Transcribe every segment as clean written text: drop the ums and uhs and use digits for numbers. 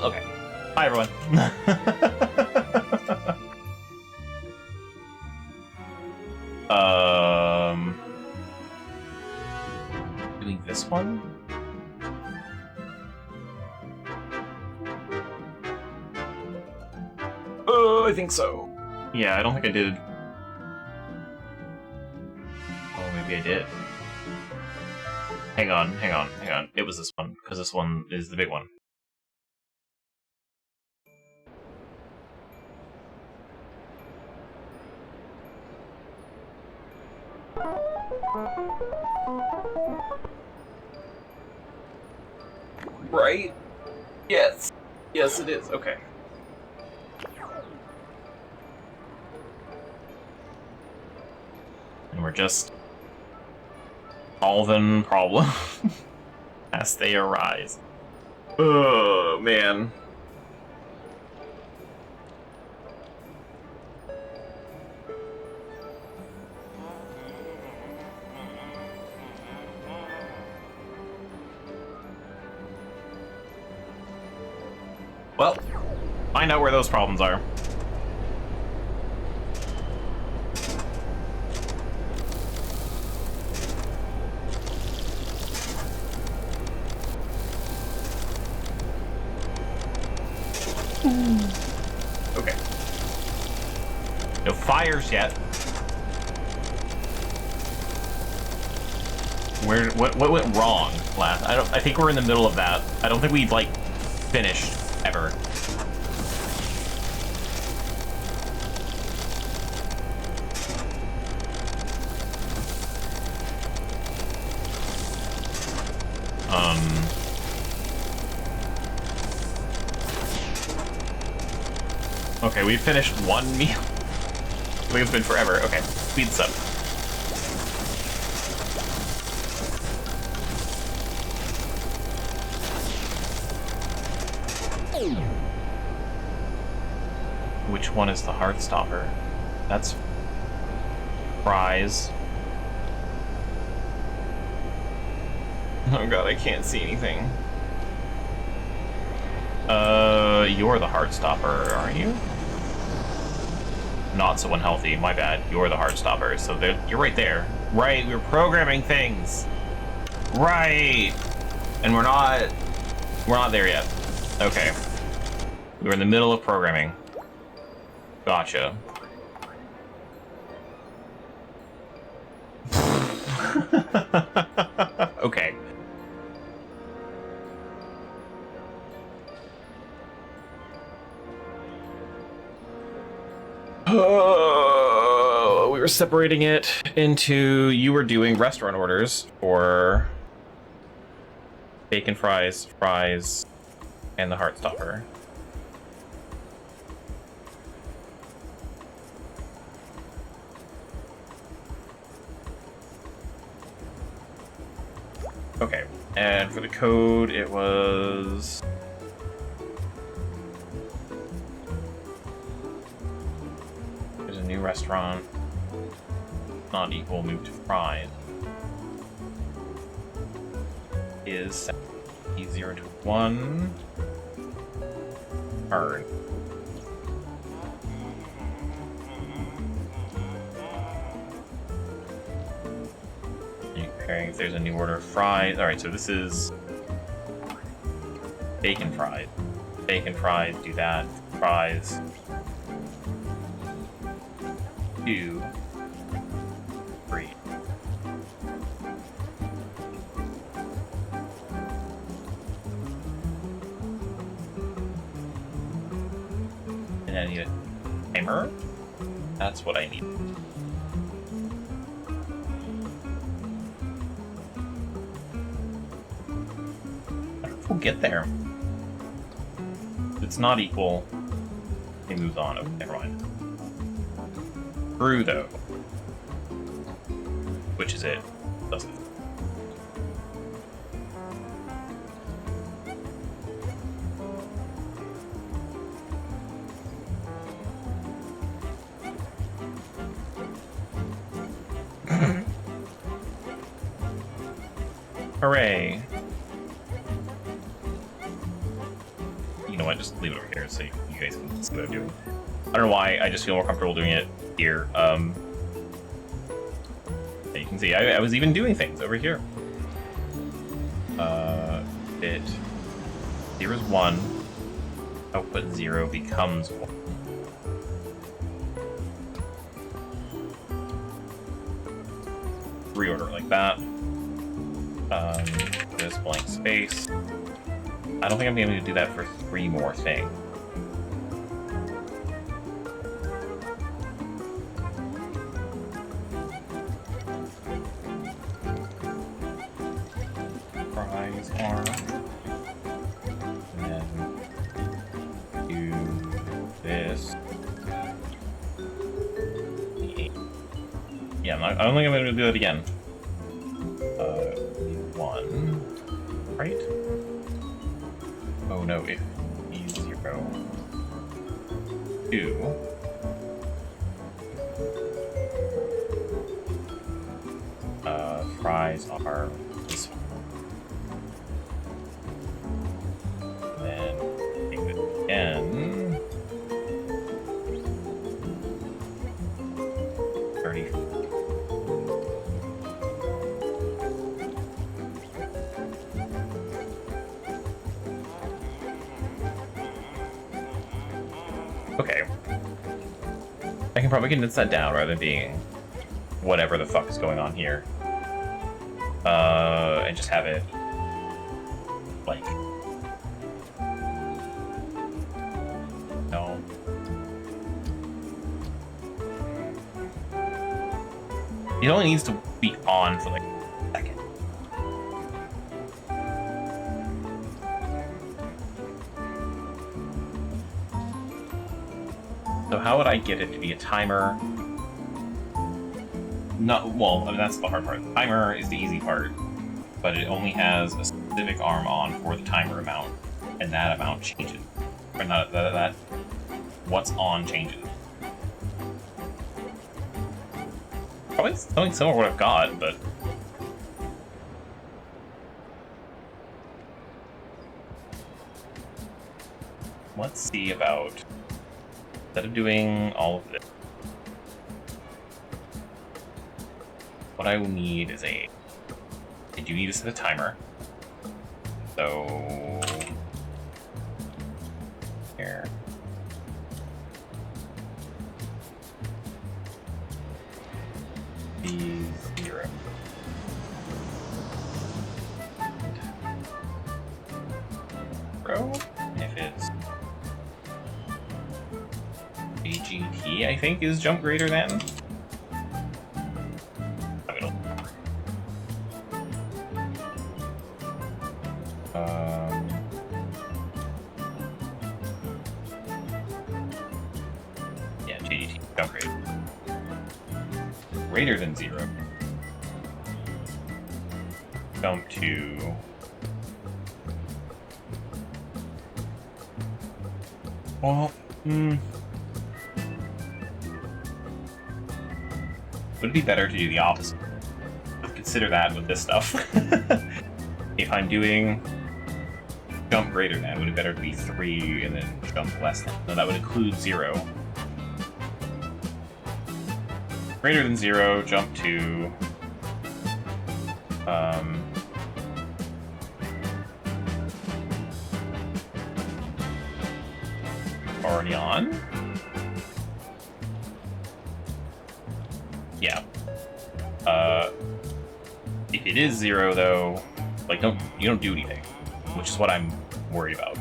Okay. Bye, everyone. Doing this one? Oh, I think so. Yeah, I don't think I did. Oh, maybe I did. Hang on. It was this one, because this one is the big one. Right? Yes. Yes, it is. Okay. And we're just solving problems as they arise. Oh, man. Well, find out where those problems are. Okay. No fires yet. What went wrong last? I think we're in the middle of that. I don't think we've like finished ever. Okay, we finished one meal. I think it's been forever. Okay, speed this up. Which one is the heart stopper? That's fries. Oh god, I can't see anything. You're the heart stopper, aren't you? Not so unhealthy, my bad. You're the heart stopper, so you're right there. Right, we're programming things. Right! And we're not there yet. Okay. We're in the middle of programming. Gotcha. Okay. We were separating it into, you were doing restaurant orders for bacon fries, and the heart stopper. Okay, and for the code, it was... There's a new restaurant. Not equal, move to fries. Is E0 to 1. Hard. Comparing if there's a new order of fries. Alright, so this is bacon fries. Bacon fries, do that. Fries. 2, 3. And I need a timer. That's what I need. We'll get there. It's not equal. He moves on. Okay, never mind. True, though. Which is it? Doesn't it? Hooray. what? Just leave it over here so you guys can see what I'm doing. I don't know why, I just feel more comfortable doing it here. You can see, I was even doing things over here. Bit 0 is 1. Output 0 becomes 1. Reorder it like that. This blank space. I don't think I'm able to do that for 3 more things. Fries are. And then do this. Yeah, I don't think I'm going to do it again. 1, right? Oh no, if he's 0, 2, fries are this one. Then take it again. 30. Okay. I can probably condense that down rather than being whatever the fuck is going on here. And just have it like no. It only needs to be on for like a second. So how would I get it to be a timer? Not well, I mean that's the hard part. The timer is the easy part, but it only has a specific arm on for the timer amount, and that amount changes. Or not that what's on changes. Probably something similar to what I've got, but let's see about instead of doing all of this. What I will need is I do need to set a timer. So here. Be 0. If it's AGT, I think is jump greater than. Yeah, GDT, jump greater than 0. Jump to well, would it be better to do the opposite? Consider that with this stuff. If I'm doing jump greater than, would it better to be 3 and then jump less than? No, that would include 0. Greater than 0, jump to already on? Yeah. If it is 0 though, like you don't do anything, which is what I'm worried about.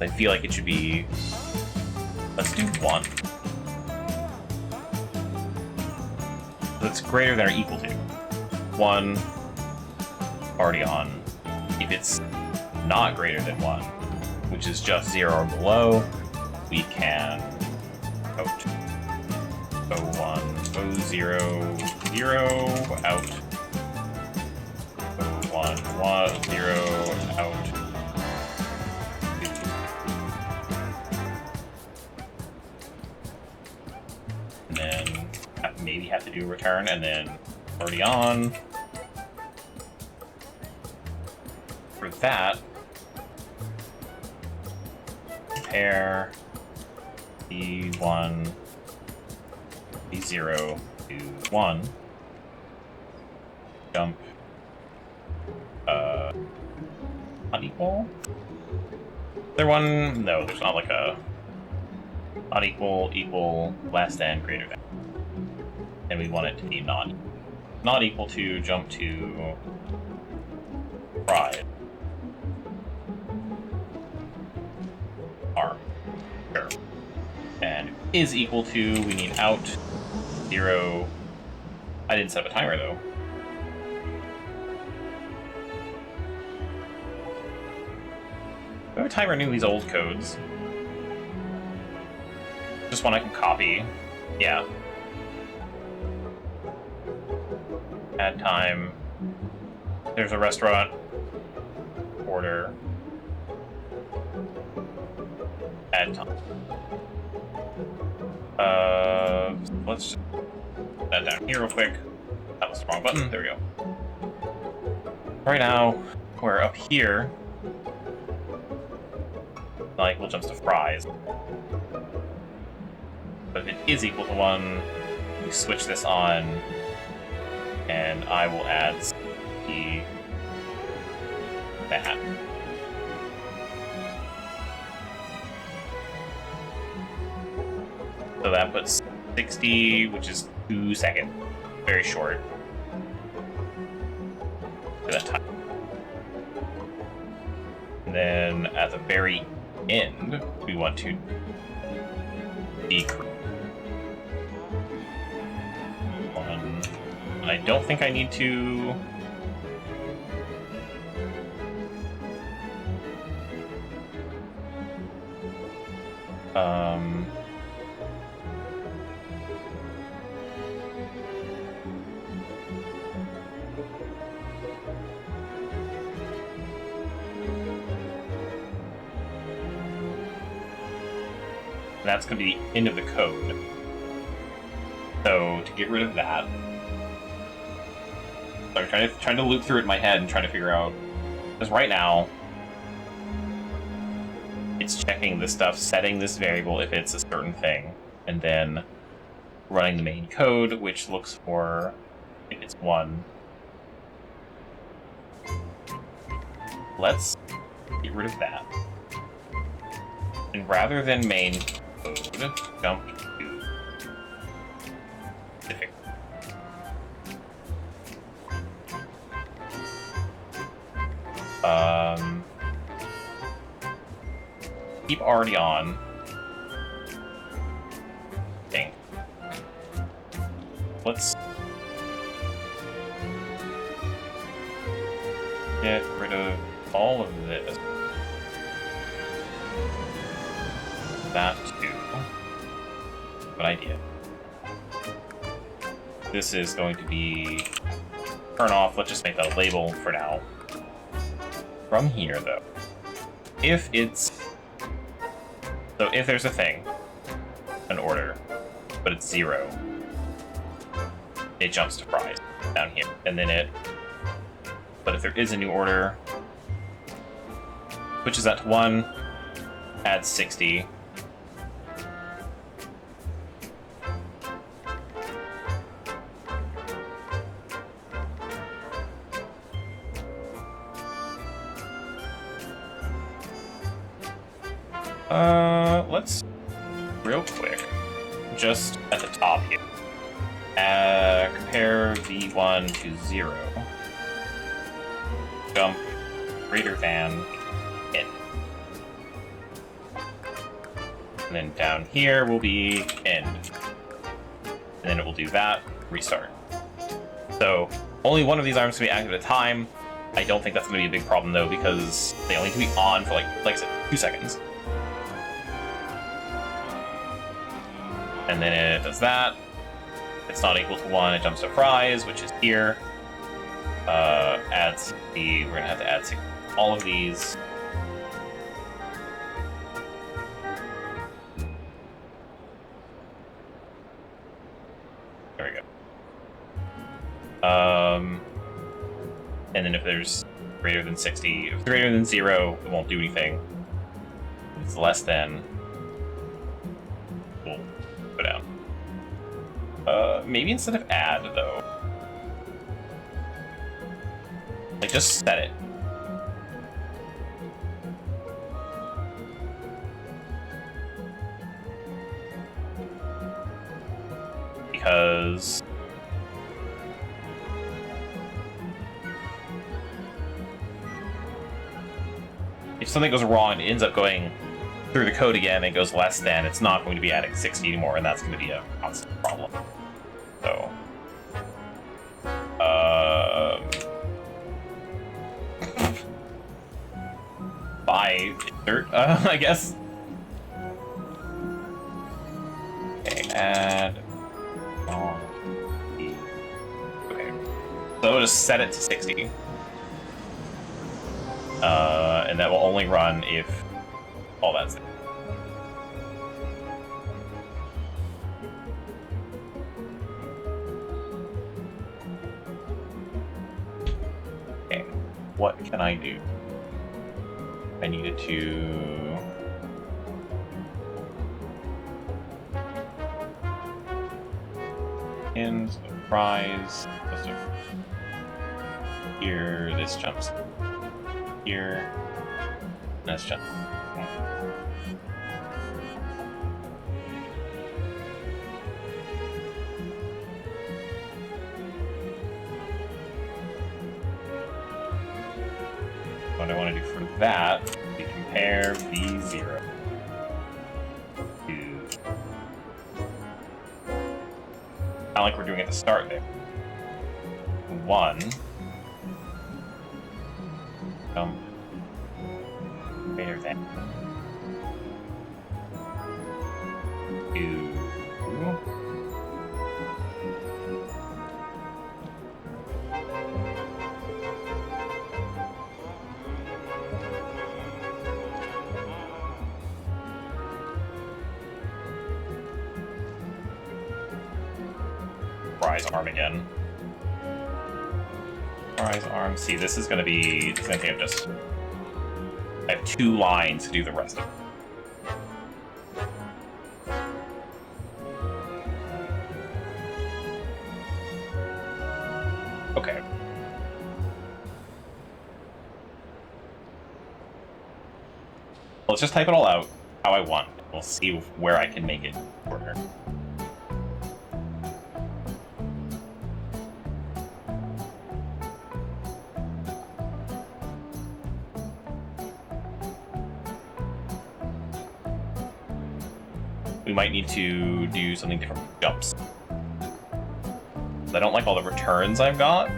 I feel like it should be, let's do 1. That's greater than or equal to 1, already on. If it's not greater than 1, which is just 0 or below, we can out. 01, 0, 0, out. 01, 1, 0, out. And then maybe have to do a return, and then already on. For that, compare B1, B0 to 1, jump, unequal? Is there one? No, there's not like a unequal, equal, less than, greater than. And we want it to be not equal to, jump to, rise. Arm. Sure. And is equal to, we need out, 0. I didn't set up a timer though. I have a timer in these old codes. Just one I can copy. Yeah. Add time. There's a restaurant. Order. Add time. Let's just put that down here real quick. That was the wrong button. There we go. Right now, we're up here. Like, we'll jump to fries. But if it is equal to 1, we switch this on, and I will add that. So that puts 60, which is 2 seconds. Very short. For that time. And then at the very end, we want to decrease. I don't think I need to... That's going to be the end of the code. So to get rid of that, so I'm trying to loop through it in my head and trying to figure out, because right now it's checking this stuff, setting this variable if it's a certain thing, and then running the main code, which looks for if it's 1. Let's get rid of that. And rather than main code, jump to specific. Keep already on. Dang. Let's get rid of all of this. That too. Good idea. This is going to be turn off. Let's just make that a label for now. From here, though, if there's a thing, an order, but it's 0, it jumps to fries down here, and then but if there is a new order, switches that to 1, adds 60. Let's real quick, just at the top here, compare v1 to 0, jump greater than in, and then down here will be end, and then it will do that, restart. So only one of these arms can be active at a time. I don't think that's going to be a big problem though, because they only can be on for like I said, 2 seconds. And then it does that. It's not equal to 1, it jumps to fries, which is here. Adds we're gonna have to add all of these. There we go. And then if there's greater than 60, if it's greater than 0, it won't do anything. It's less than. We'll go down. Maybe instead of add, though. Like, just set it. Because... if something goes wrong and ends up going through the code again and it goes less than, it's not going to be adding 60 anymore, and that's going to be a constant problem. So... by insert, I guess. Okay, add... okay. So we'll just set it to 60. And that will only run if all that's there. Okay, what can I do? I needed to... and rise. Here, this jumps. Here, this jump. What I want to do for that, we compare V0 to... not like we're doing it at the start there. 1. Greater than 2. Rise arm again. Rise arm. See, this is going to be the same thing. I have 2 lines to do the rest of it. Okay. Let's just type it all out how I want. We'll see where I can make it shorter. We might need to do something different with jumps. I don't like all the returns I've got.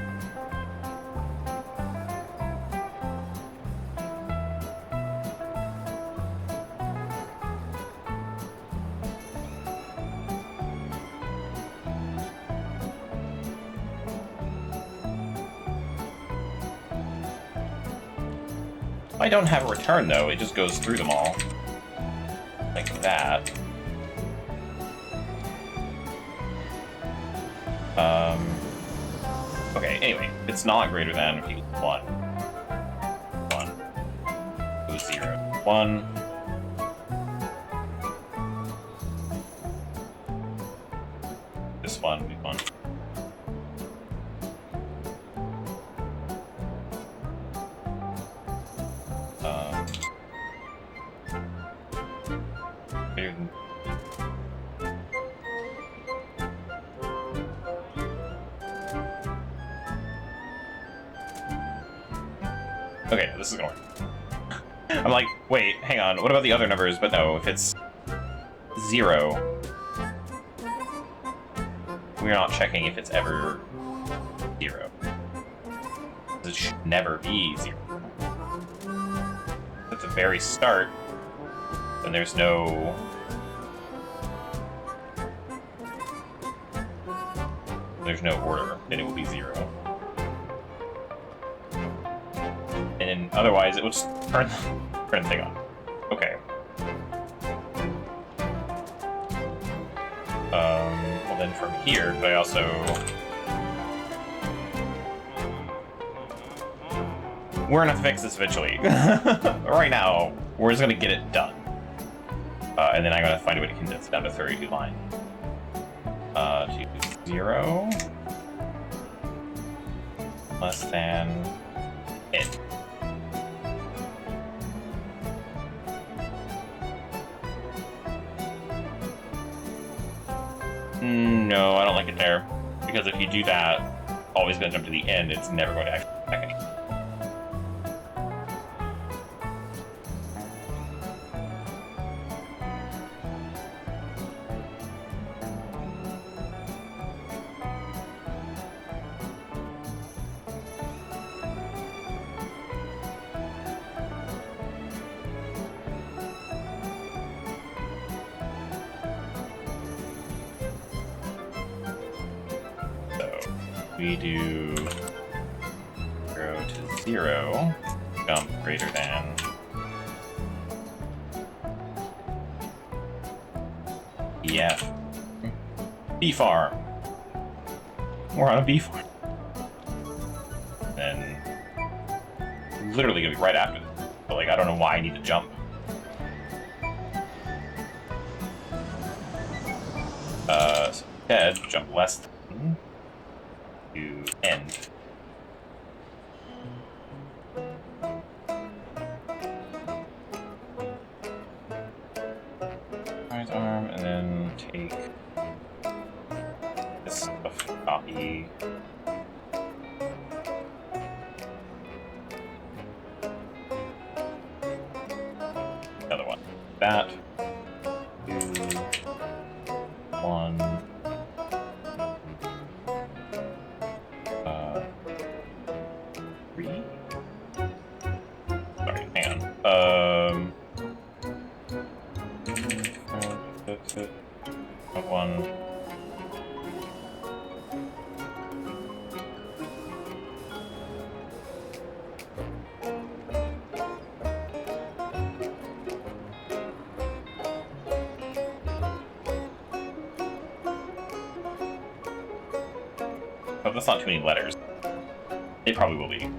If I don't have a return, though, it just goes through them all. Like that. Okay, anyway, it's not greater than if you get 1. 1. Go 0. 1. This one will be 1. Greater than... okay, this is gonna work. I'm like, wait, hang on, what about the other numbers? But no, if it's 0, we're not checking if it's ever 0. It should never be 0. At the very start, then there's no... order, then it will be 0. And then otherwise it would just turn the thing on. Okay. Well then from here, could I also... we're gonna fix this eventually. Right now, we're just gonna get it done. And then I'm going to find a way to condense it down to 32 lines. To 0 less than it. No, I don't like it there. Because if you do that, always going to jump to the end, it's never going to actually back anything. We do 0 to 0, jump greater than EF. Bee farm. We're on a bee farm. Then literally gonna be right after this. But like I don't know why I need to jump. So instead, jump less than to end. Right arm, and then take this stuff, copy. Another one. That. 2, 1. 3. Sorry, hang on. 1. Oh, that's not too many letters. It probably will be.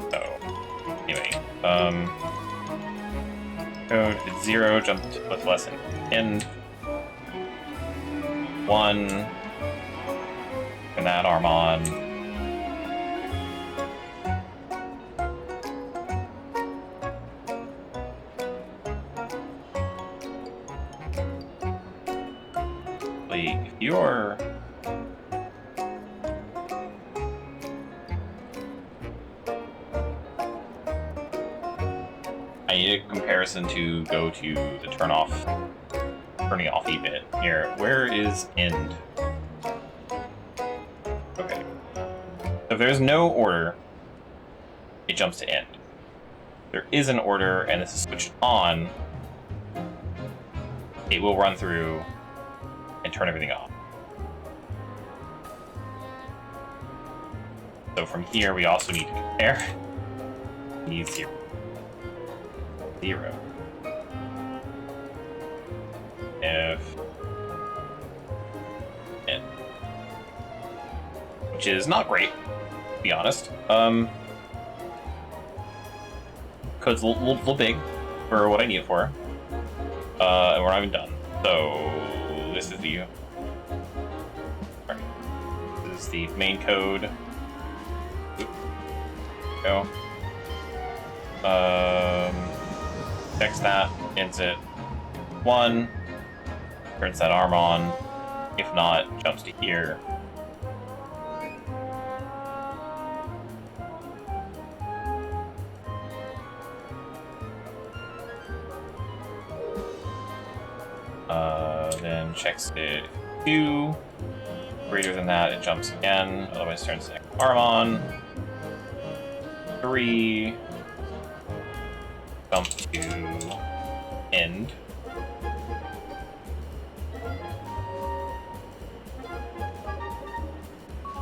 So, anyway, code is 0, jump with less than end. 1, and that arm on. Like, if you're I need a comparison to go to the turning off E bit. Here, where is end? Okay. So if there's no order, it jumps to end. There is an order, and this is switched on, it will run through and turn everything off. So from here, we also need to compare. Need 0. 0. If end. Which is not great, to be honest. Code's a little big for what I need it for. And we're not even done. So this is the this is the main code. Go. Checks that, ends it 1, turns that arm on. If not, jumps to here. Then checks it 2. Greater than that, it jumps again. Otherwise, turns the arm on. 3. Jump to end.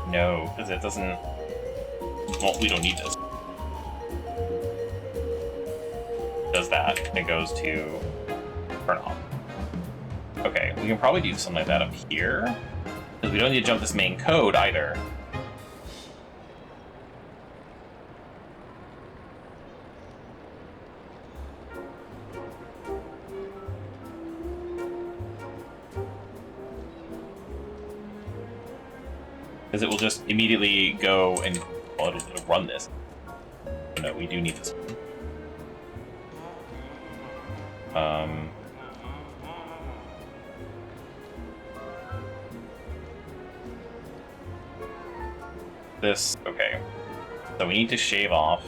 No, because it doesn't. Well, we don't need this. It does that, and it goes to turn off. Okay, we can probably do something like that up here, because we don't need to jump this main code either. Because it will just immediately go and, well, it'll run this. Oh, no, we do need this one. This, okay. So we need to shave off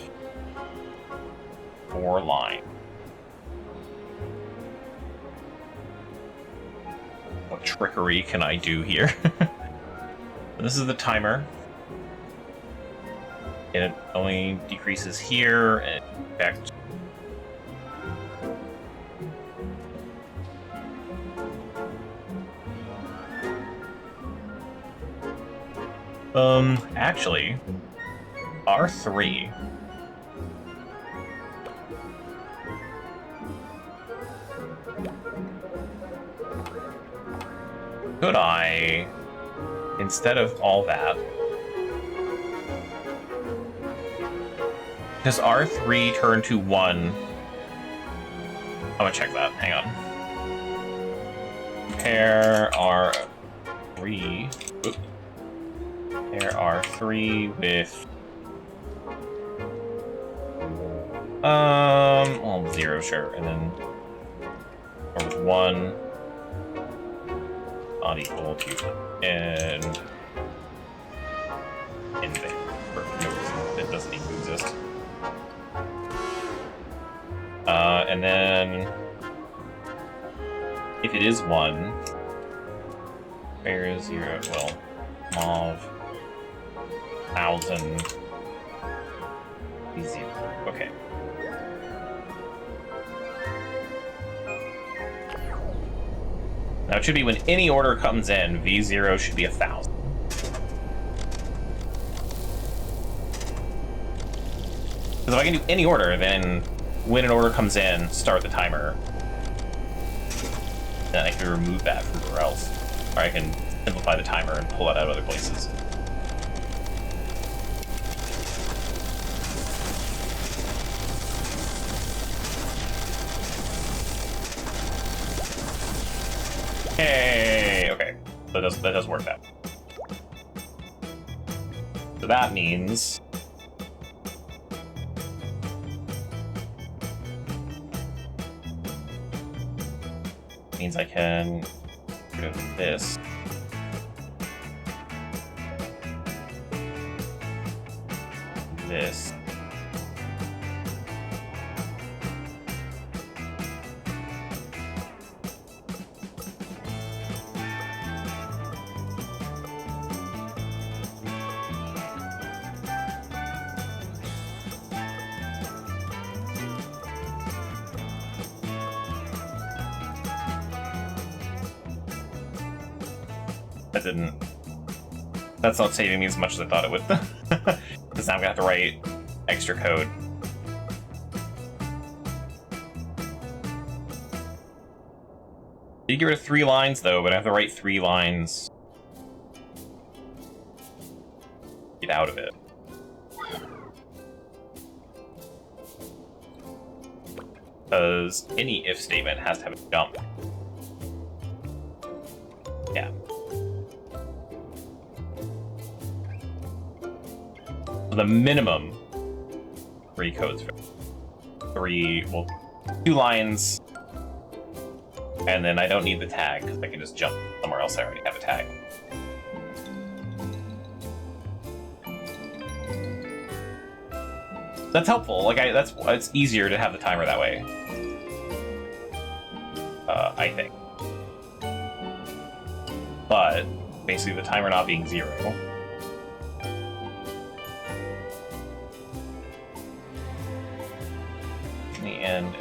4 lines. What trickery can I do here? This is the timer. And it only decreases here and back to... Actually, R3. Could I, instead of all that, does R3 turn to 1? I'm gonna check that, hang on. Pair R3, oops. Pair R3 with, well, 0, sure, and then, or with 1. Not equal to and invent for no reason. It doesn't even exist. And then if it is 1, where is 0? Well, mauve 1000 is 0. Okay. Now it should be when any order comes in, V0 should be 1000. Because if I can do any order, then when an order comes in, start the timer. Then I can remove that from everywhere else. Or I can simplify the timer and pull it out of other places. Hey, okay. That does work out. So that means I can get rid of this. This. That's not saving me as much as I thought it would. Because now I'm gonna have to write extra code. You get rid of 3 lines though, but I have to write 3 lines. Get out of it. Because any if statement has to have a jump. Yeah. The minimum 3 codes for 2 lines, and then I don't need the tag because I can just jump somewhere else. I already have a tag. That's helpful. Like it's easier to have the timer that way. I think. But basically, the timer not being 0.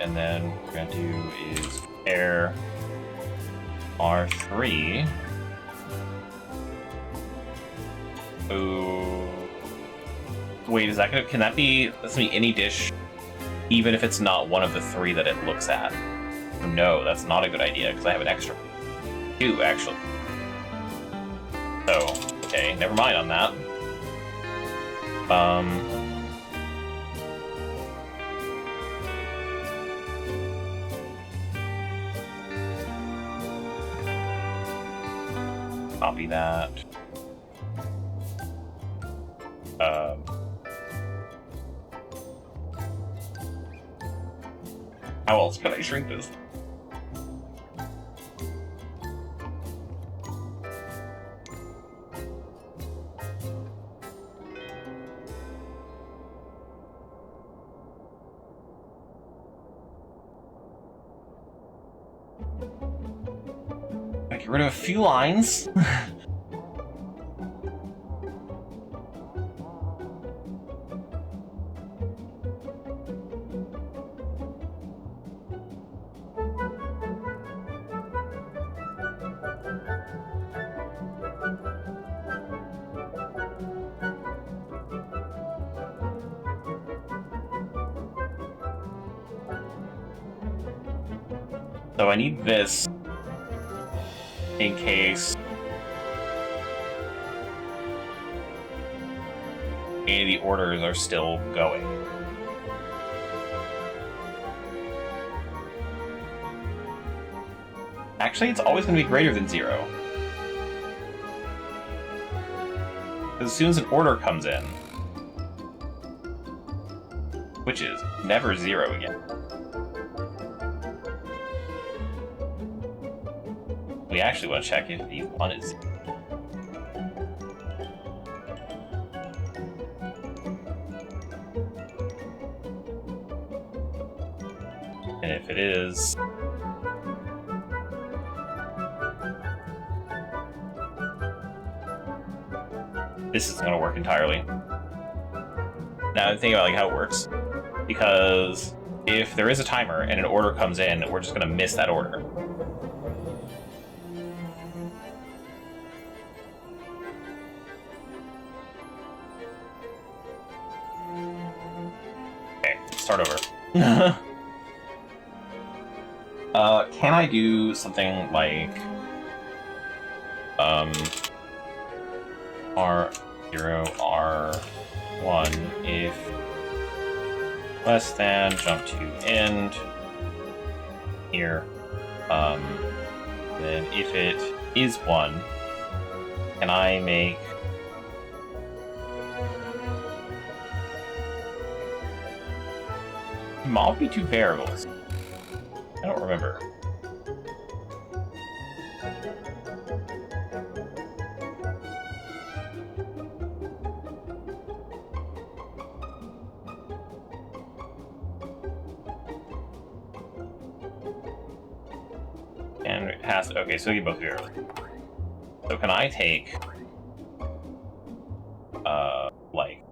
And then what we're gonna do is pair R3. Oh, wait, is that gonna? Can that be? That's gonna be any dish, even if it's not one of the 3 that it looks at. No, that's not a good idea because I have an extra 2 actually. So okay, never mind on that. Copy that. How else can I shrink this? I get rid of a few lines. So I need this in case any of the orders are still going. Actually, it's always going to be greater than 0. Because as soon as an order comes in, which is never 0 again. We actually want to check if the 1 is 0. And if it is, this isn't going to work entirely. Now I'm thinking about how it works. Because if there is a timer and an order comes in, we're just going to miss that order. Start over. Can I do something like R0, R1 if less than, jump to end here, then if it is 1, can I make might be 2 variables. I don't remember. And it has to, okay, so you both variables. So can I take like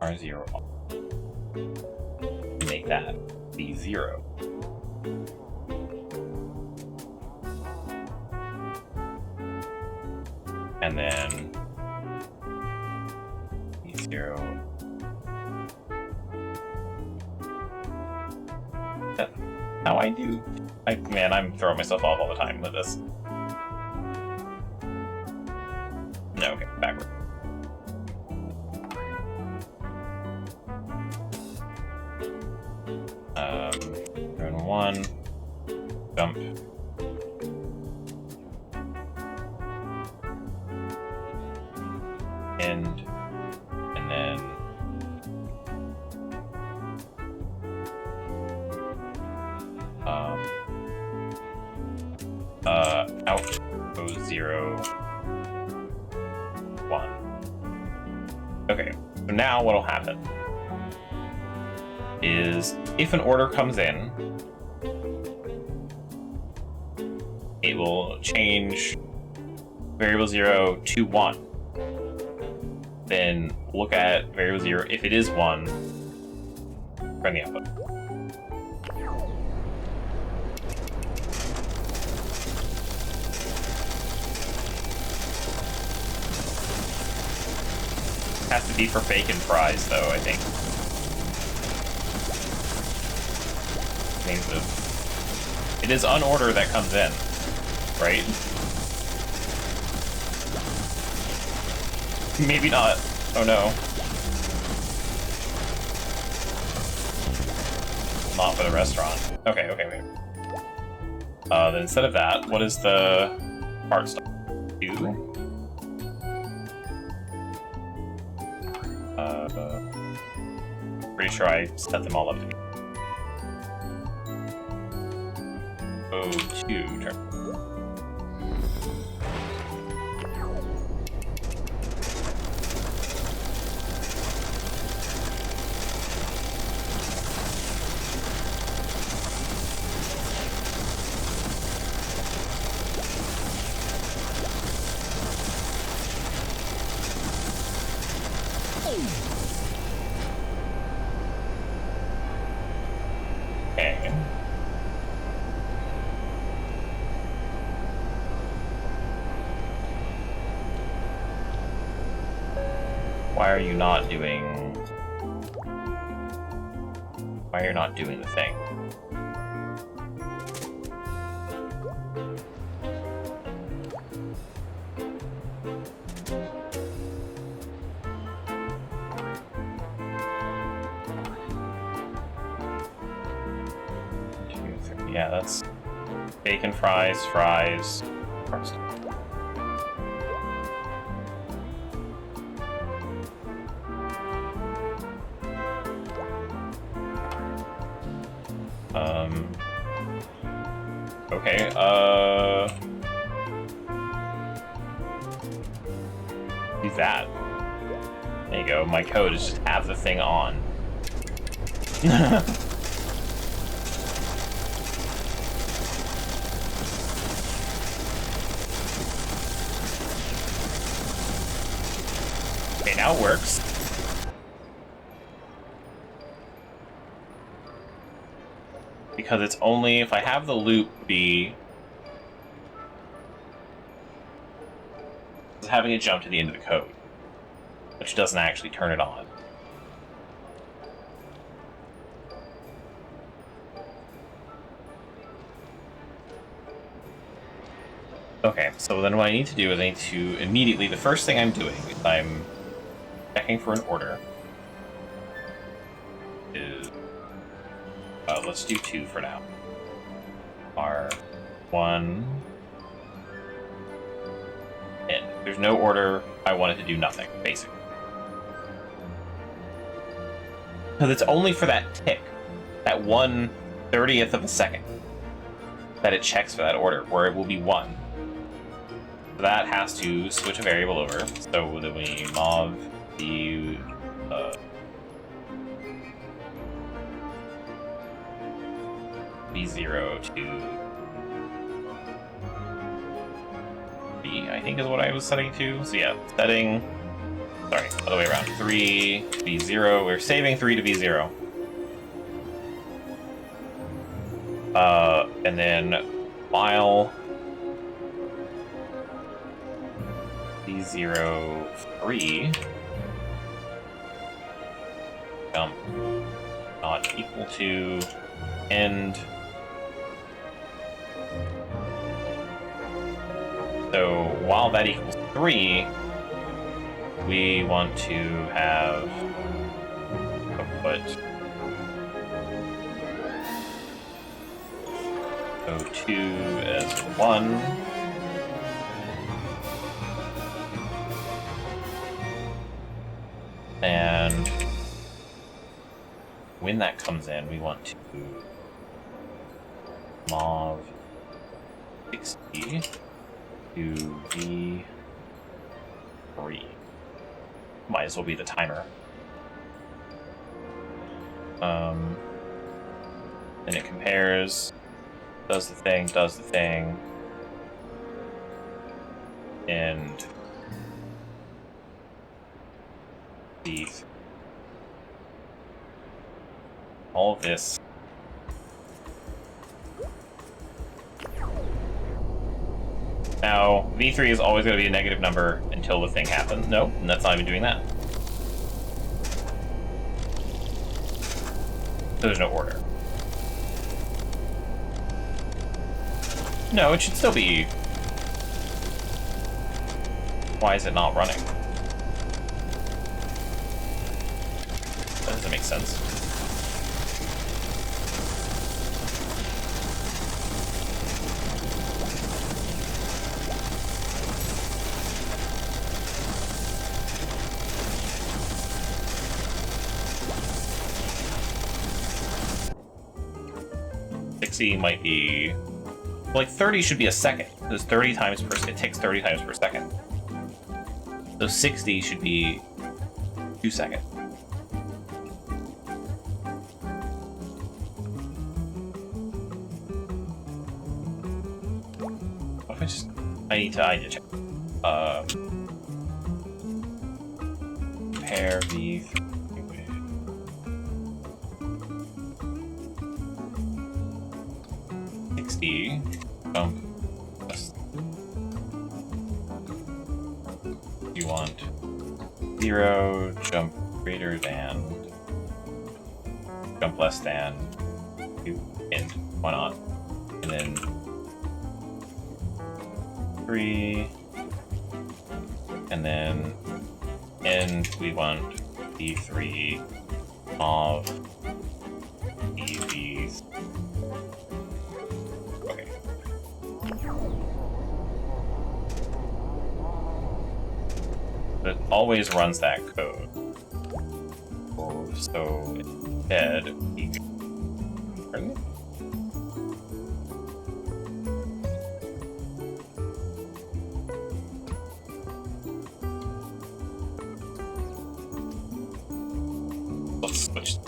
R0 make that be 0. And then B0. That's how I do. Man, I'm throwing myself off all the time with this. No, okay, backward. Turn 1, jump. End, and then out, go 0, 1. Okay, so now what'll happen is if an order comes in, it will change variable 0 to 1. Then look at variable 0. If it is 1, run the output. Has to be for bacon fries, though, I think. It is an order that comes in, right? Maybe not. Oh no. Not for the restaurant. Okay, wait. Then instead of that, what is the part stop? 2? Pretty sure I set them all up to be. Oh, 2 turn. Okay. Why are you not doing... Why are you not doing the thing? Yeah, that's bacon fries, fries, crust. Okay, do that. There you go, my code is just have the thing on. Okay, now it works. Because it's only if I have the loop be having it jump to the end of the code, which doesn't actually turn it on. Okay, so then what I need to do is I need to immediately, the first thing I'm doing is I'm checking for an order. Let's do 2 for now. R1. And there's no order. I want it to do nothing, basically. Because it's only for that tick, that 1/30th of a second, that it checks for that order, where it will be 1. So that has to switch a variable over. So then we mov the V0 to B, I think is what I was setting to. So yeah, setting, sorry, other way around. 3 to V0. We're saving 3 to V0. And then while V0 3 jump not equal to end. So while that equals 3, we want to have output O2 as 1. And when that comes in, we want to mov 60 to V3. Might as well be the timer. And it compares, does the thing, and the all of this. Now, V3 is always going to be a negative number until the thing happens. No, and that's not even doing that. So there's no order. No, it should still be. Why is it not running? That doesn't make sense. 60 might be... Like 30 should be a second. There's 30 times per... It takes 30 times per second. So 60 should be 2 seconds. What if I just... I need to check. Pair V3 with 60. Jump. You want 0, jump greater than, jump less than 2, and why not? And then 3, and then end we want V3 of EVs. Okay. It always runs that code. So instead, we pardon? Let's switch.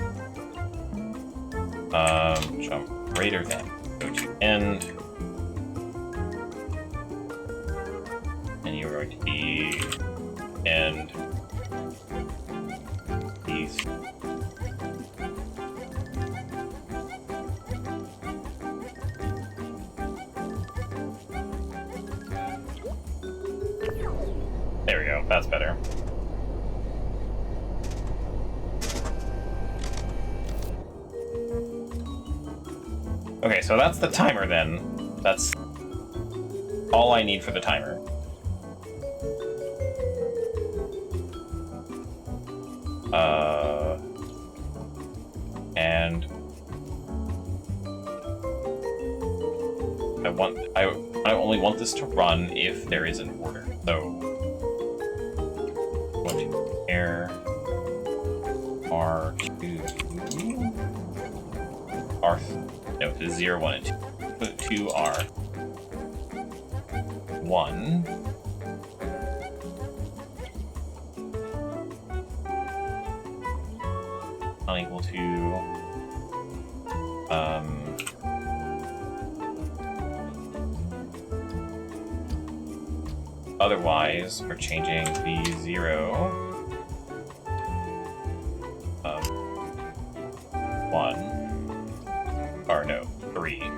Jump greater than. Go to end. And you're going to be end these. There we go, that's better. Okay, so that's the timer then. That's all I need for the timer. And I only want this to run if there is an order. So I'm going to pair R2 R no to 0, 1, and 2. Put 2 R 1. Unequal to otherwise we're changing V0 1 or no 3.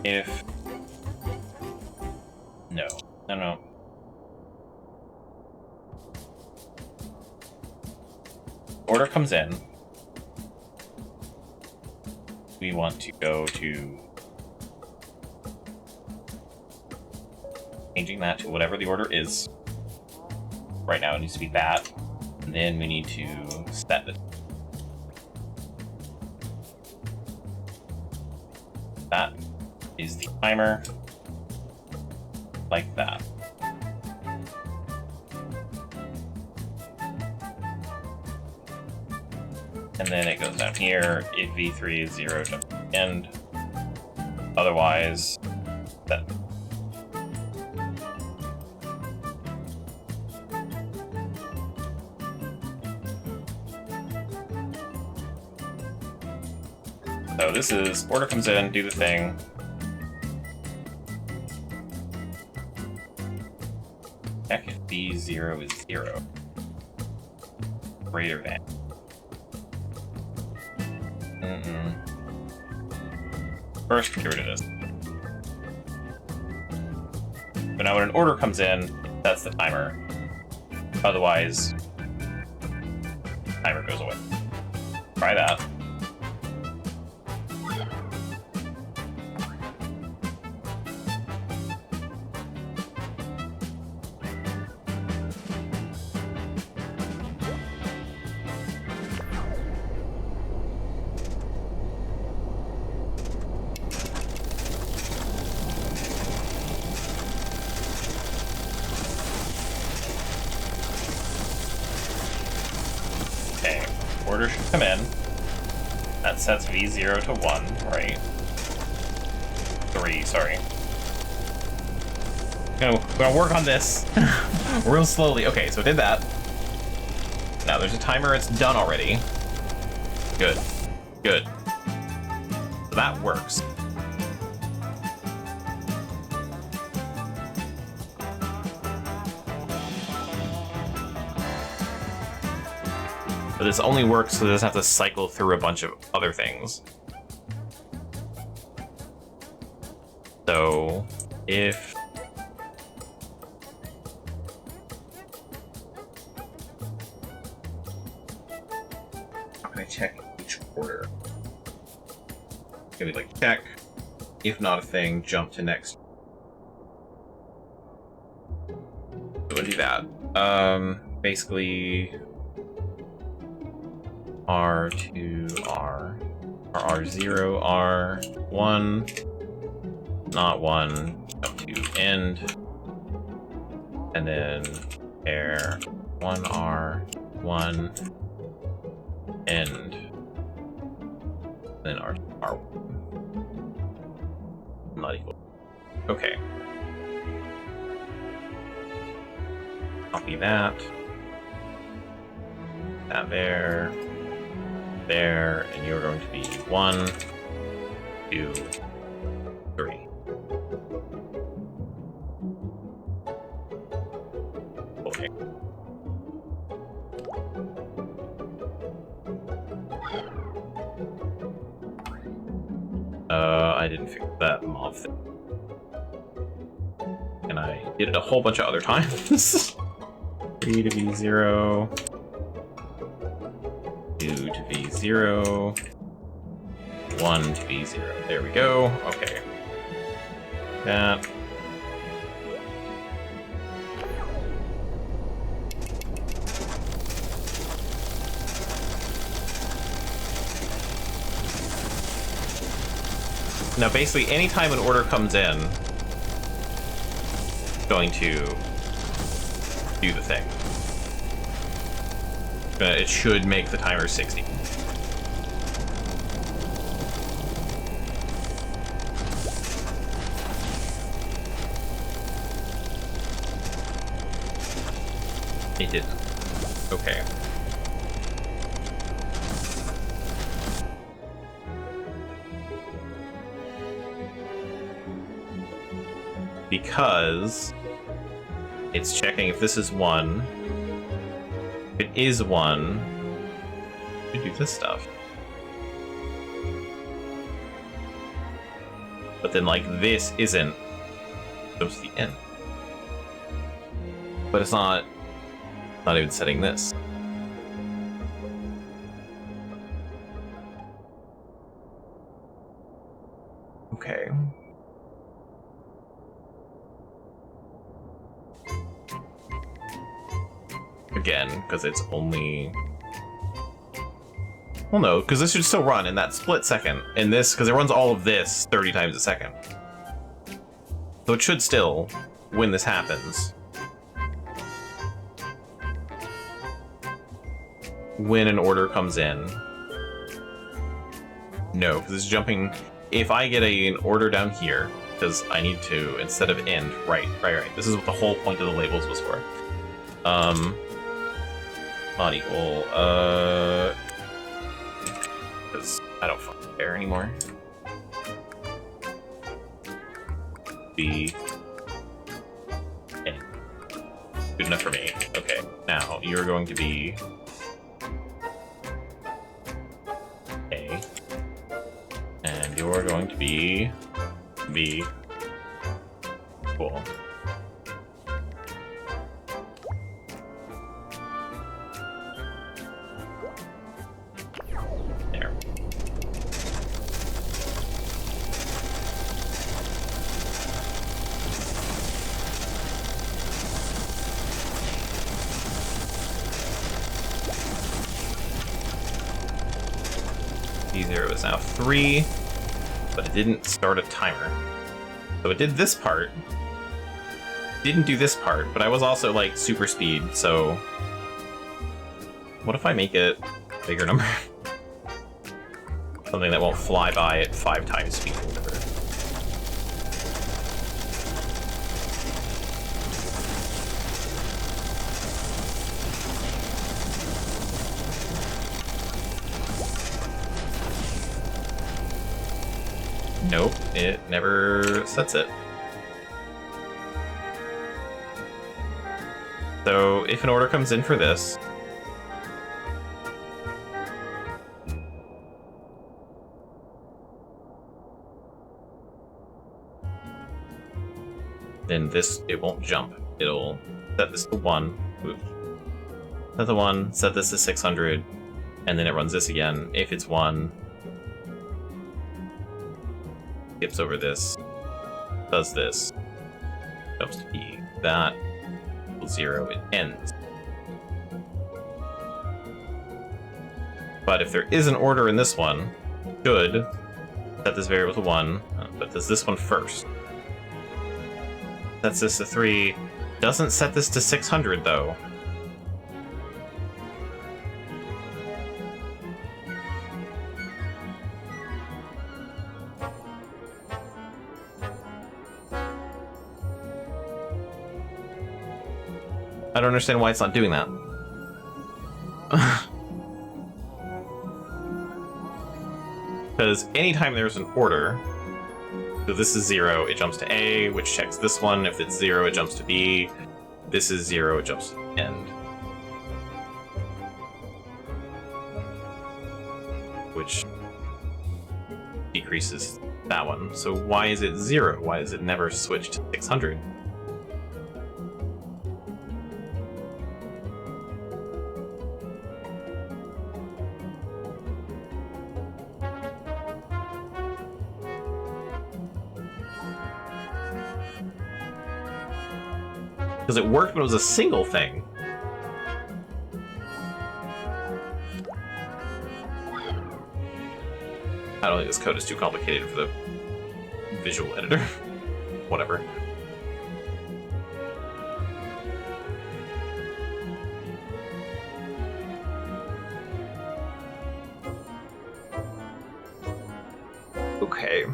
If no. Order comes in. We want to go to changing that to whatever the order is. Right now it needs to be that. And then we need to set it. That is the timer, like that. And then it goes down here, if V3 is 0, jump to the end. Otherwise, that. So this is, order comes in, do the thing. Check if B0 is 0. Greater than. First, get rid of this. But now when an order comes in, that's the timer. Otherwise, the timer goes away. Try that. come in. That sets V0 to 1, right? 3, sorry. We're gonna work on this real slowly. Okay, so it did that. Now there's a timer, it's done already. Good. Good. So that works. But this only works so it doesn't have to cycle through a bunch of other things. So, if... How can I check each order? Can we like check? If not a thing, jump to next. So we'll do that. Basically... R2, R, R0, R1, not 1, up to end, and then air 1R, 1, end, then R, R1. Not equal. Okay. Copy that. That there. There, and you're going to be 1, 2, 3. Okay. I didn't fix that mob thing. And I did it a whole bunch of other times. 3 to V0. 2 to V0, 1 to V0. There we go. Okay. That. Now, basically, anytime an order comes in, it's going to do the thing. It should make the timer 60. It didn't. Okay. Because it's checking if this is 1. If it is 1, we do this stuff. But then, like, this isn't supposed to be in. But it's not even setting this. Okay. Again, because it's only... Well, no, because this should still run in that split second. And this, because it runs all of this 30 times a second. So it should still, when this happens, when an order comes in. No, because it's jumping... If I get an order down here, because I need to, instead of end, right. This is what the whole point of the labels was for. Not equal, because I don't fucking care anymore. B. A. Good enough for me. Okay, now you're going to be A. And you're going to be B. Cool. There. D0 is now 3, but it didn't start a timer. So it did this part. Didn't do this part, but I was also like super speed, so what if I make it a bigger number? Something that won't fly by at 5 times speed or whatever. Nope, it never sets it. So if an order comes in for this, then this, it won't jump. It'll set this to 1. Oops. Set the 1, set this to 600, and then it runs this again. If it's 1, skips over this, does this, jumps to E. That equals 0, it ends. But if there is an order in this one, should set this variable to 1, but does this one first. Sets this to 3, doesn't set this to 600 though. I don't understand why it's not doing that. Because anytime there's an order, so this is 0, it jumps to A, which checks this one. If it's 0, it jumps to B. This is 0, it jumps to the end. Which decreases that one. So why is it 0? Why does it never switch to 600? Because it worked when it was a single thing. I don't think this code is too complicated for the visual editor. Whatever. Okay.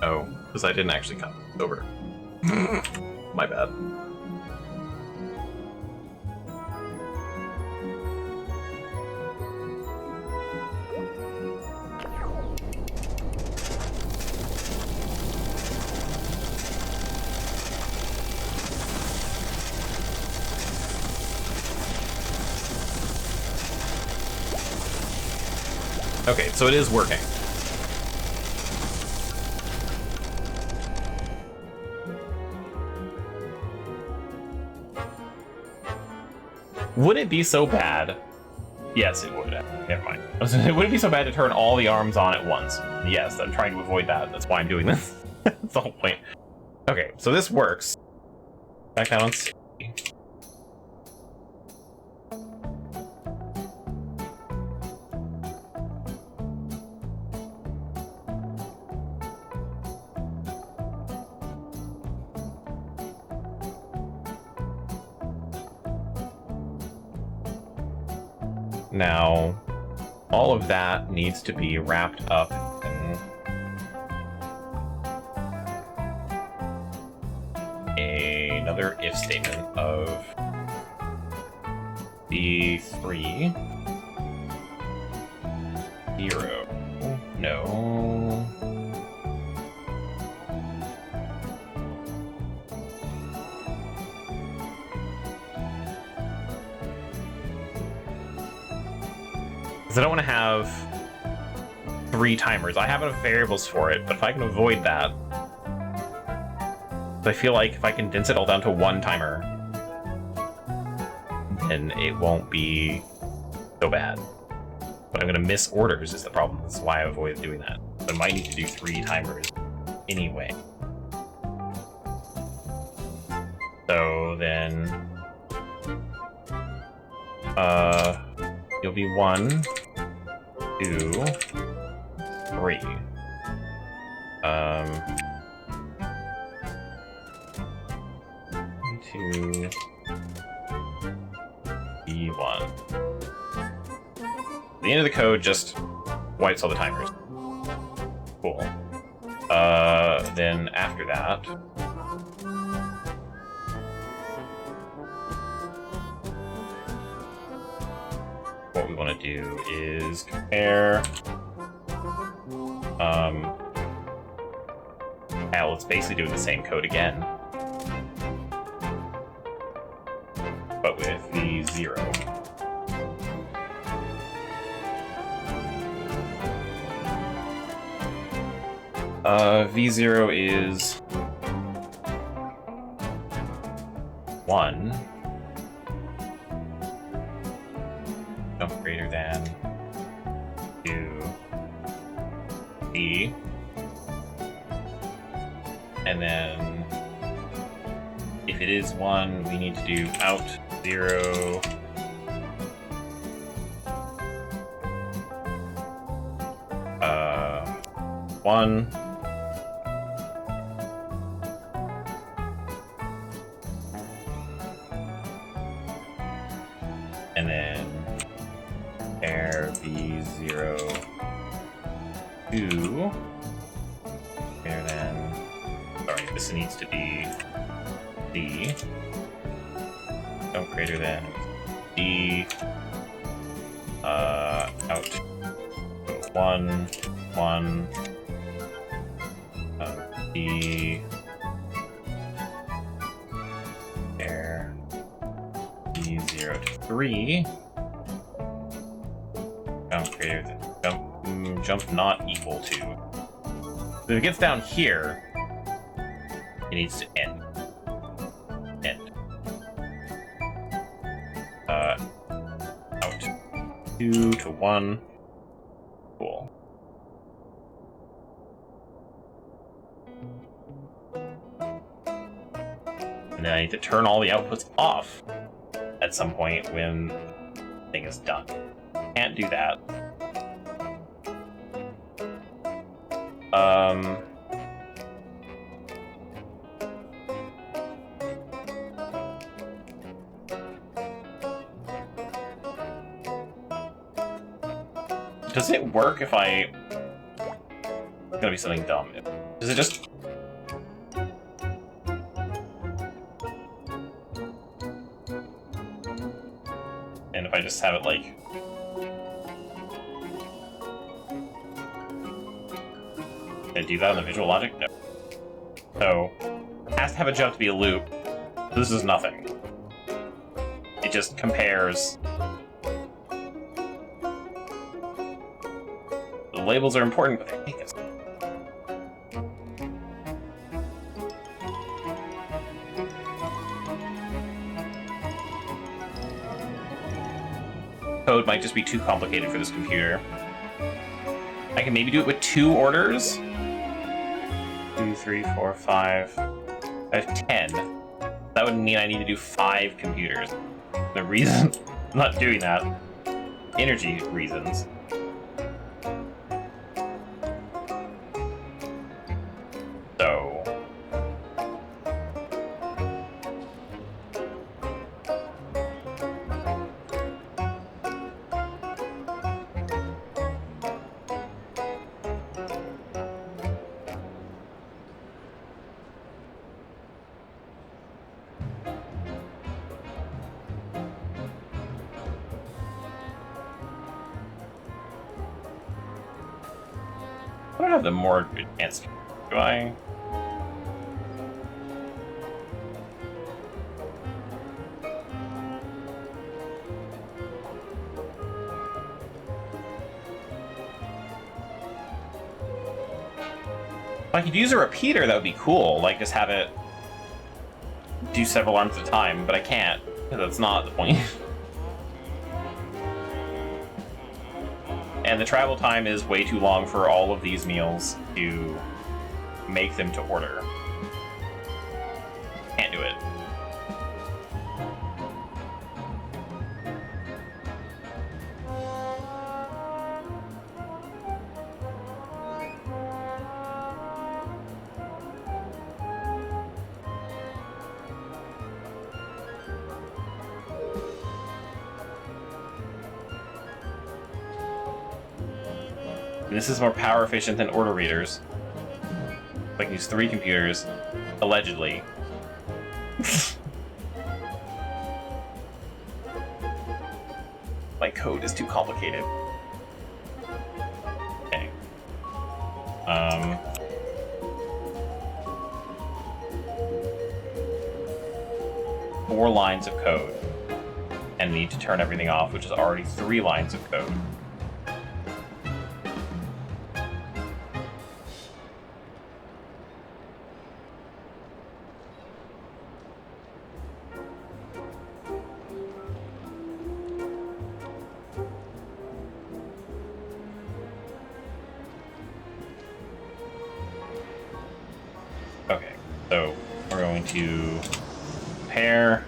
Oh, because I didn't actually cut it over. My bad. Okay, so it is working. Would it be so bad? Yes, it would. Never mind. Would it be so bad to turn all the arms on at once? Yes, I'm trying to avoid that. That's why I'm doing this. That's the whole point. Okay, so this works. Back down on C. Now, all of that needs to be wrapped up in another if statement of B3 0. No. Because I don't want to have 3 timers. I have enough variables for it, but if I can avoid that, I feel like if I condense it all down to 1 timer, then it won't be so bad. But I'm going to miss orders is the problem. That's why I avoid doing that. So I might need to do 3 timers anyway. So then, you'll be 1, 2, 3. Two, B1. the end of the code just wipes all the timers. Cool. Then after that, what we want to do is compare. Well, it's basically doing the same code again, but with V0. V0 is 1. Jump greater than 2 B. And then if it is 1, we need to do out 0 1. And then pair B0 2 greater than, sorry, this needs to be D. No, greater than D. Out. So 1, 1. D. Pair B0 to 3. Jump greater than jump not equal to. So if it gets down here, it needs to end. End. Out 2 to 1. Cool. And then I need to turn all the outputs off at some point when the thing is done. Can't do that. Does it work if I... It's gonna be something dumb. Does it just... And if I just have it like... Can I do that on the visual logic? No. So, it has to have a jump to be a loop. This is nothing. It just compares... The labels are important, but they make us. Code might just be too complicated for this computer. I can maybe do it with 2 orders. 2, 3, 4, 5. I have 10. That would mean I need to do 5 computers. The reason I'm not doing that, energy reasons. So... I don't have the more advanced, do I? If I could use a repeater, that would be cool. Like, just have it do several arms at a time, but I can't, because that's not the point. And the travel time is way too long for all of these meals to make them to order. Can't do it. And this is more power efficient than order readers. I can use 3 computers, allegedly. My code is too complicated. Okay. 4 lines of code. And need to turn everything off, which is already 3 lines of code. Okay, so we're going to pair.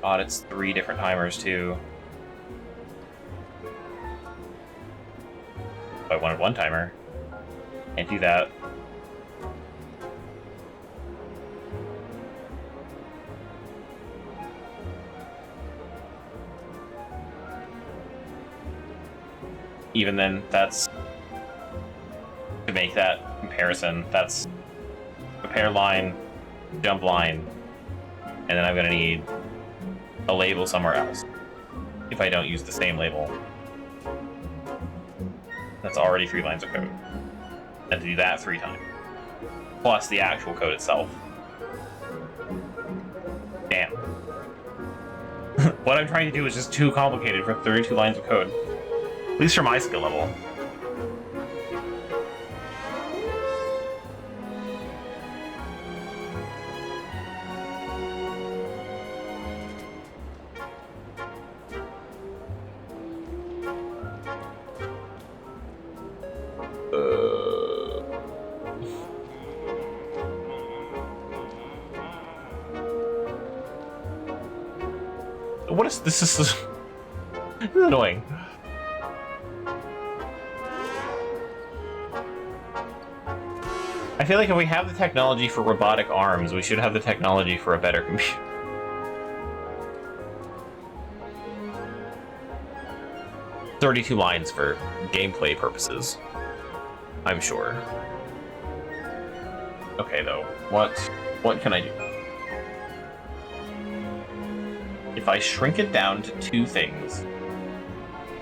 God, it's 3 different timers too. I wanted 1 timer. Can't do that. Even then, that's to make that comparison. That's a pair line, jump line, and then I'm gonna need a label somewhere else if I don't use the same label. That's already 3 lines of code. And to do that 3 times. Plus the actual code itself. Damn. What I'm trying to do is just too complicated for 32 lines of code. At least for my skill level. What is this? This is annoying. I feel like if we have the technology for robotic arms, we should have the technology for a better computer. "32 lines for gameplay purposes, I'm sure. Okay, though, what can I do? If I shrink it down to 2 things,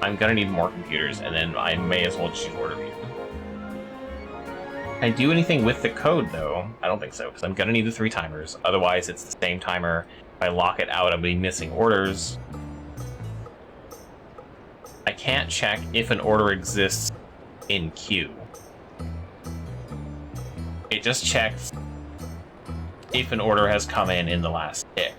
I'm gonna need more computers, and then I may as well just use order view. Can I do anything with the code, though? I don't think so, because I'm gonna need the 3 timers. Otherwise, it's the same timer. If I lock it out, I'll be missing orders. I can't check if an order exists in queue. It just checks if an order has come in the last tick.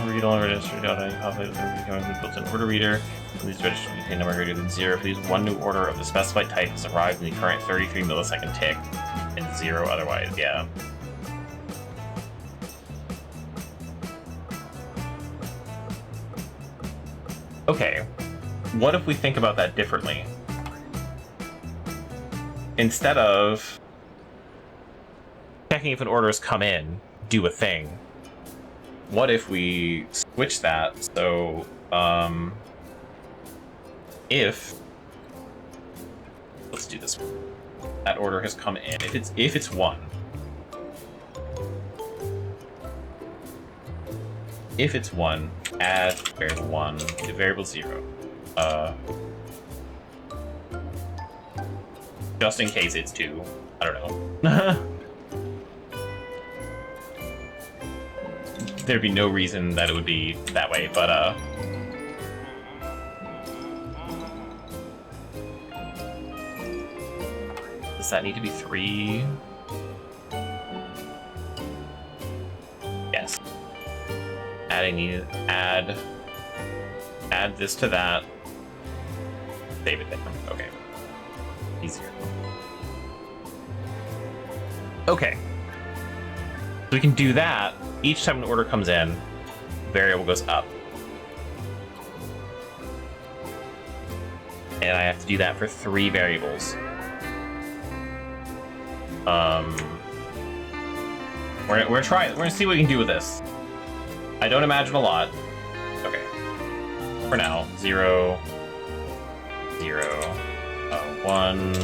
Read all register data and populate the built-in order reader. These registers contain a number greater than 0. Please, 1 new order of the specified type has arrived in the current 33 millisecond tick, and 0 otherwise. Yeah. Okay. What if we think about that differently? Instead of checking if an order has come in, do a thing. What if we switch that? So, if let's do this. That order has come in. If it's 1. If it's 1, add variable 1 to variable 0. Just in case it's 2. I don't know. There'd be no reason that it would be that way, but does that need to be 3? Yes. add this to that. Save it there. Okay. Easier. Okay. So we can do that. Each time an order comes in, variable goes up. And I have to do that for 3 variables. We're gonna see what we can do with this. I don't imagine a lot. Okay. For now, 0, 0, 1,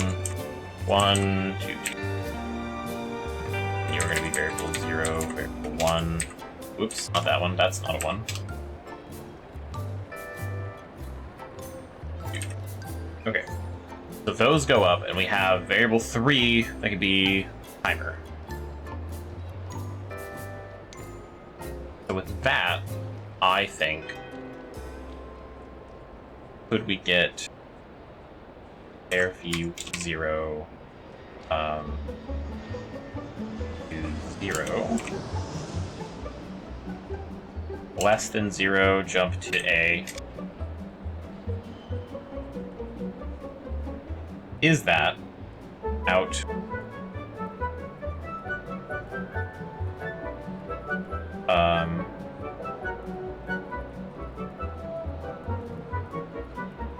1, 2, 2. You're gonna be variable 0, variable 1. Oops, not that one. That's not a 1. Okay. So those go up, and we have variable 3 that could be timer. So with that, I think, could we get air view 0 to 0, less than 0, jump to A. Is that out?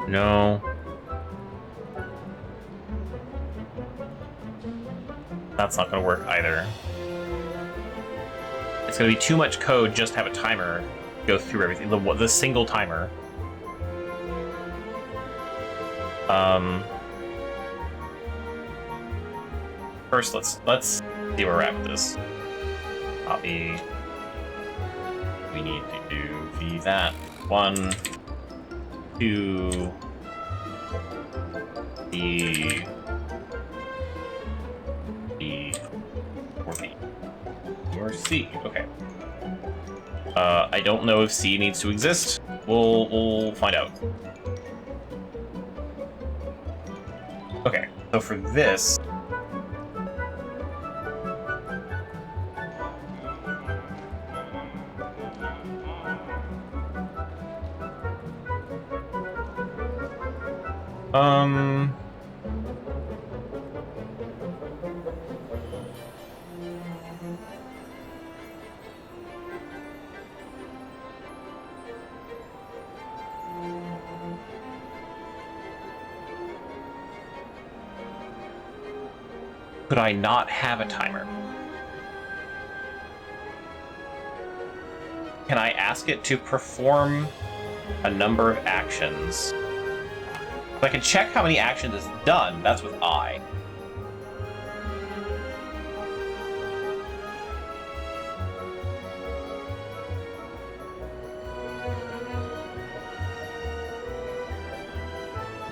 No. That's not gonna work either. It's gonna be too much code just to have a timer go through everything. The single timer. First, let's see where we're at with this. Copy. We need to do v that 1, 2, b, b, or b, or c. Okay. I don't know if c needs to exist. We'll find out. Okay. So for this. Could I not have a timer? Can I ask it to perform a number of actions? So I can check how many actions it's done. That's with I.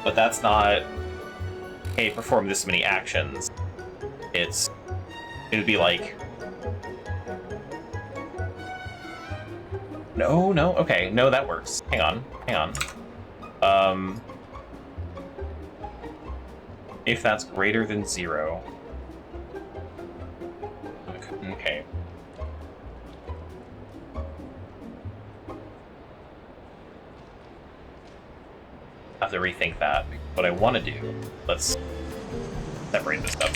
But that's not, hey, perform this many actions. It would be like, no, okay, no, that works. Hang on. If that's greater than 0. Okay. I have to rethink that. What I want to do, let's separate this up.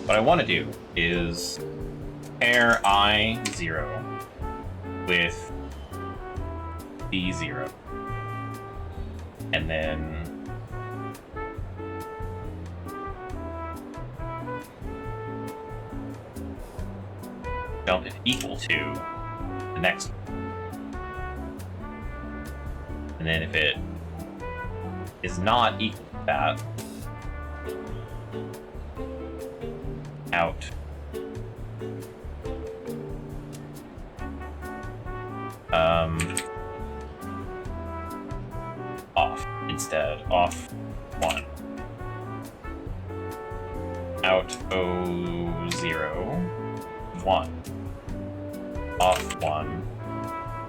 What I want to do is pair I0 with B0. And then jump it equal to the next one. And then if it is not equal to that, out. Off instead. Off 1. Out 0, 1. Off 1.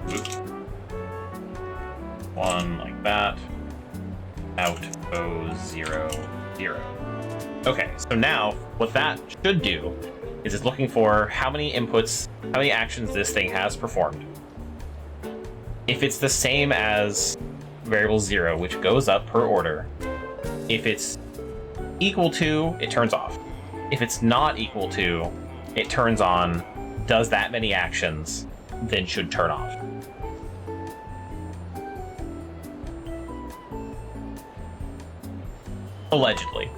Oop. 1 like that. Out 0, 0. Okay, so now what that should do is it's looking for how many inputs, how many actions this thing has performed. If it's the same as variable 0, which goes up per order, if it's equal to, it turns off. If it's not equal to, it turns on, does that many actions, then should turn off. Allegedly.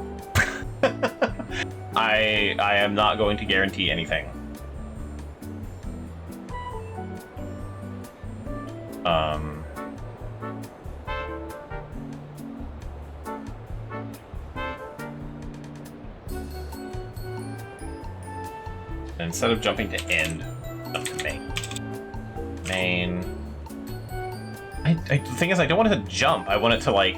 I am not going to guarantee anything. Instead of jumping to end, jump to main. The thing is, I don't want it to jump. I want it to, like...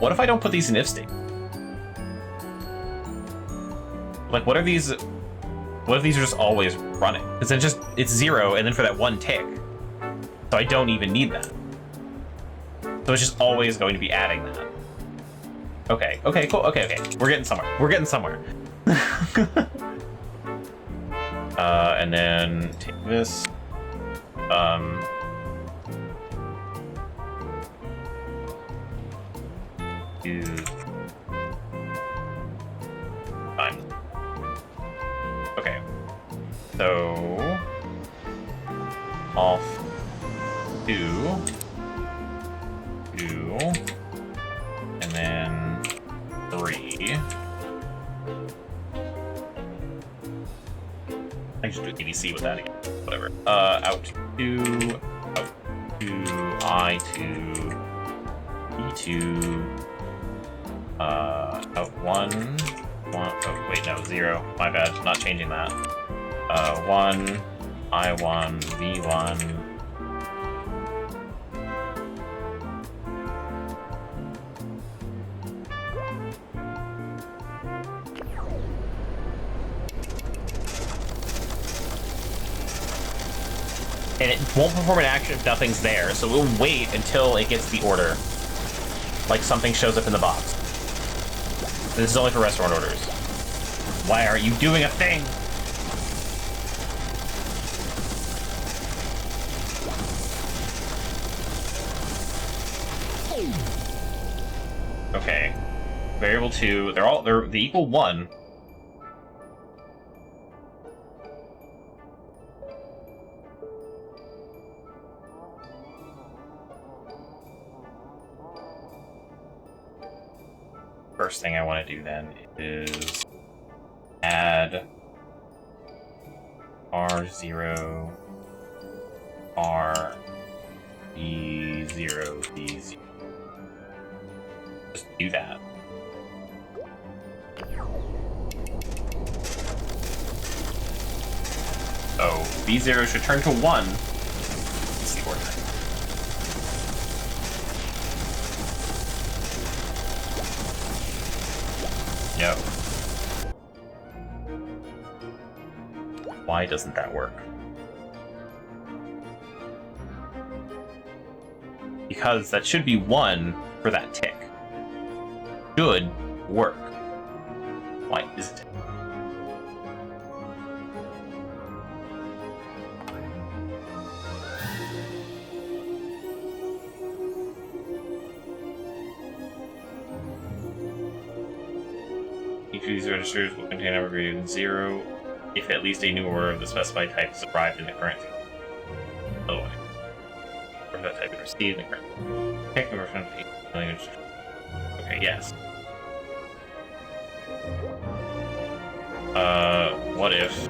What if I don't put these in if state? Like, what are these... What if these are just always running? Because then it's 0, and then for that one tick. So I don't even need that. So it's just always going to be adding that. Okay, cool, okay. We're getting somewhere. And then take this. Fine. Okay. So off 2, and then 3. I just do ABC with that again. Whatever. Out 2, I2, E2, out 1. Oh, wait, no, 0. My bad. Not changing that. 1, I1, V1. And it won't perform an action if nothing's there, so we'll wait until it gets the order. Like something shows up in the box. This is only for restaurant orders. Why are you doing a thing? Okay. Variable 2, they equal 1. First thing I want to do then is add R0, R, B0, B0. Just do that. So B0 should turn to 1. Let's see order. No. Why doesn't that work? Because that should be 1 for that tick. Should work. Why isn't it? Each of these registers will contain a number greater than 0 if at least a new order of the specified type is arrived in the current. Otherwise, or that type is received in the current. Check the version of the language. Okay, yes. What if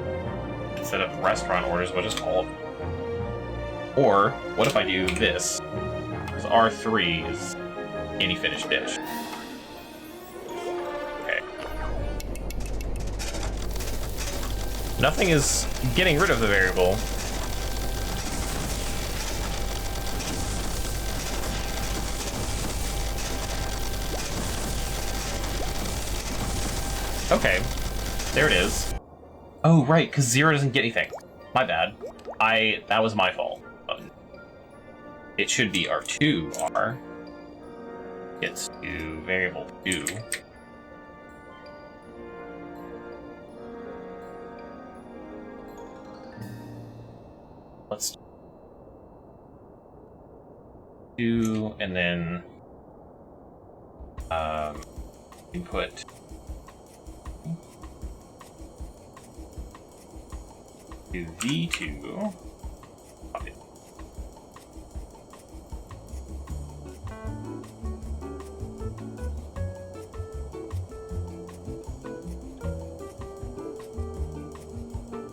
instead of restaurant orders, what is all of them? Or what if I do this? Because R3 is any finished dish. Nothing is getting rid of the variable. Okay, there it is. Oh, right, because 0 doesn't get anything. My bad. That was my fault. It should be R2, R gets to variable 2. let's do, and then input to V2. Copy.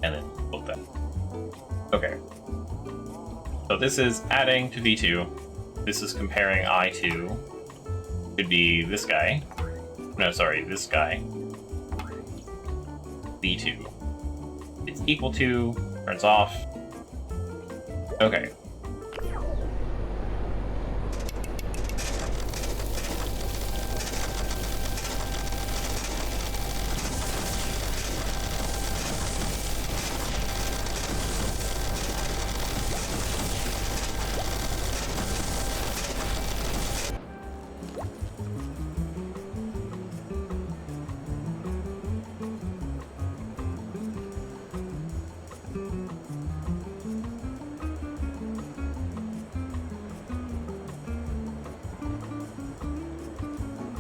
And then build that. Okay. So this is adding to V2. This is comparing I2. Could be this guy. No, sorry, this guy. V2. It's equal to, turns off. Okay.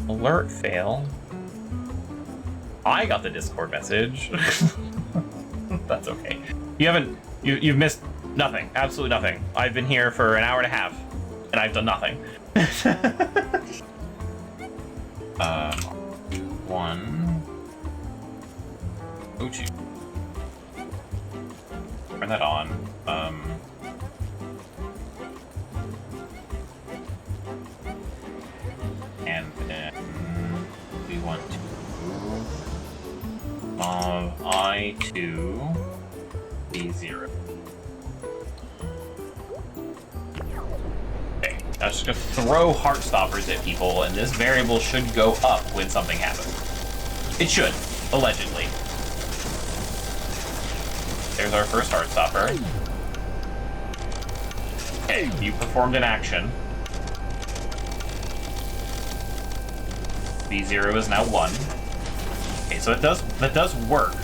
Alert fail. I got the Discord message. That's okay. You've missed nothing. Absolutely nothing. I've been here for an hour and a half, and I've done nothing. 1. O2. Turn that on. And then we want to of I2 B0. Okay, I'm just gonna throw heart stoppers at people, and this variable should go up when something happens. It should, allegedly. There's our first heart stopper. Okay, you performed an action. B0 is now 1. Okay, so that does work.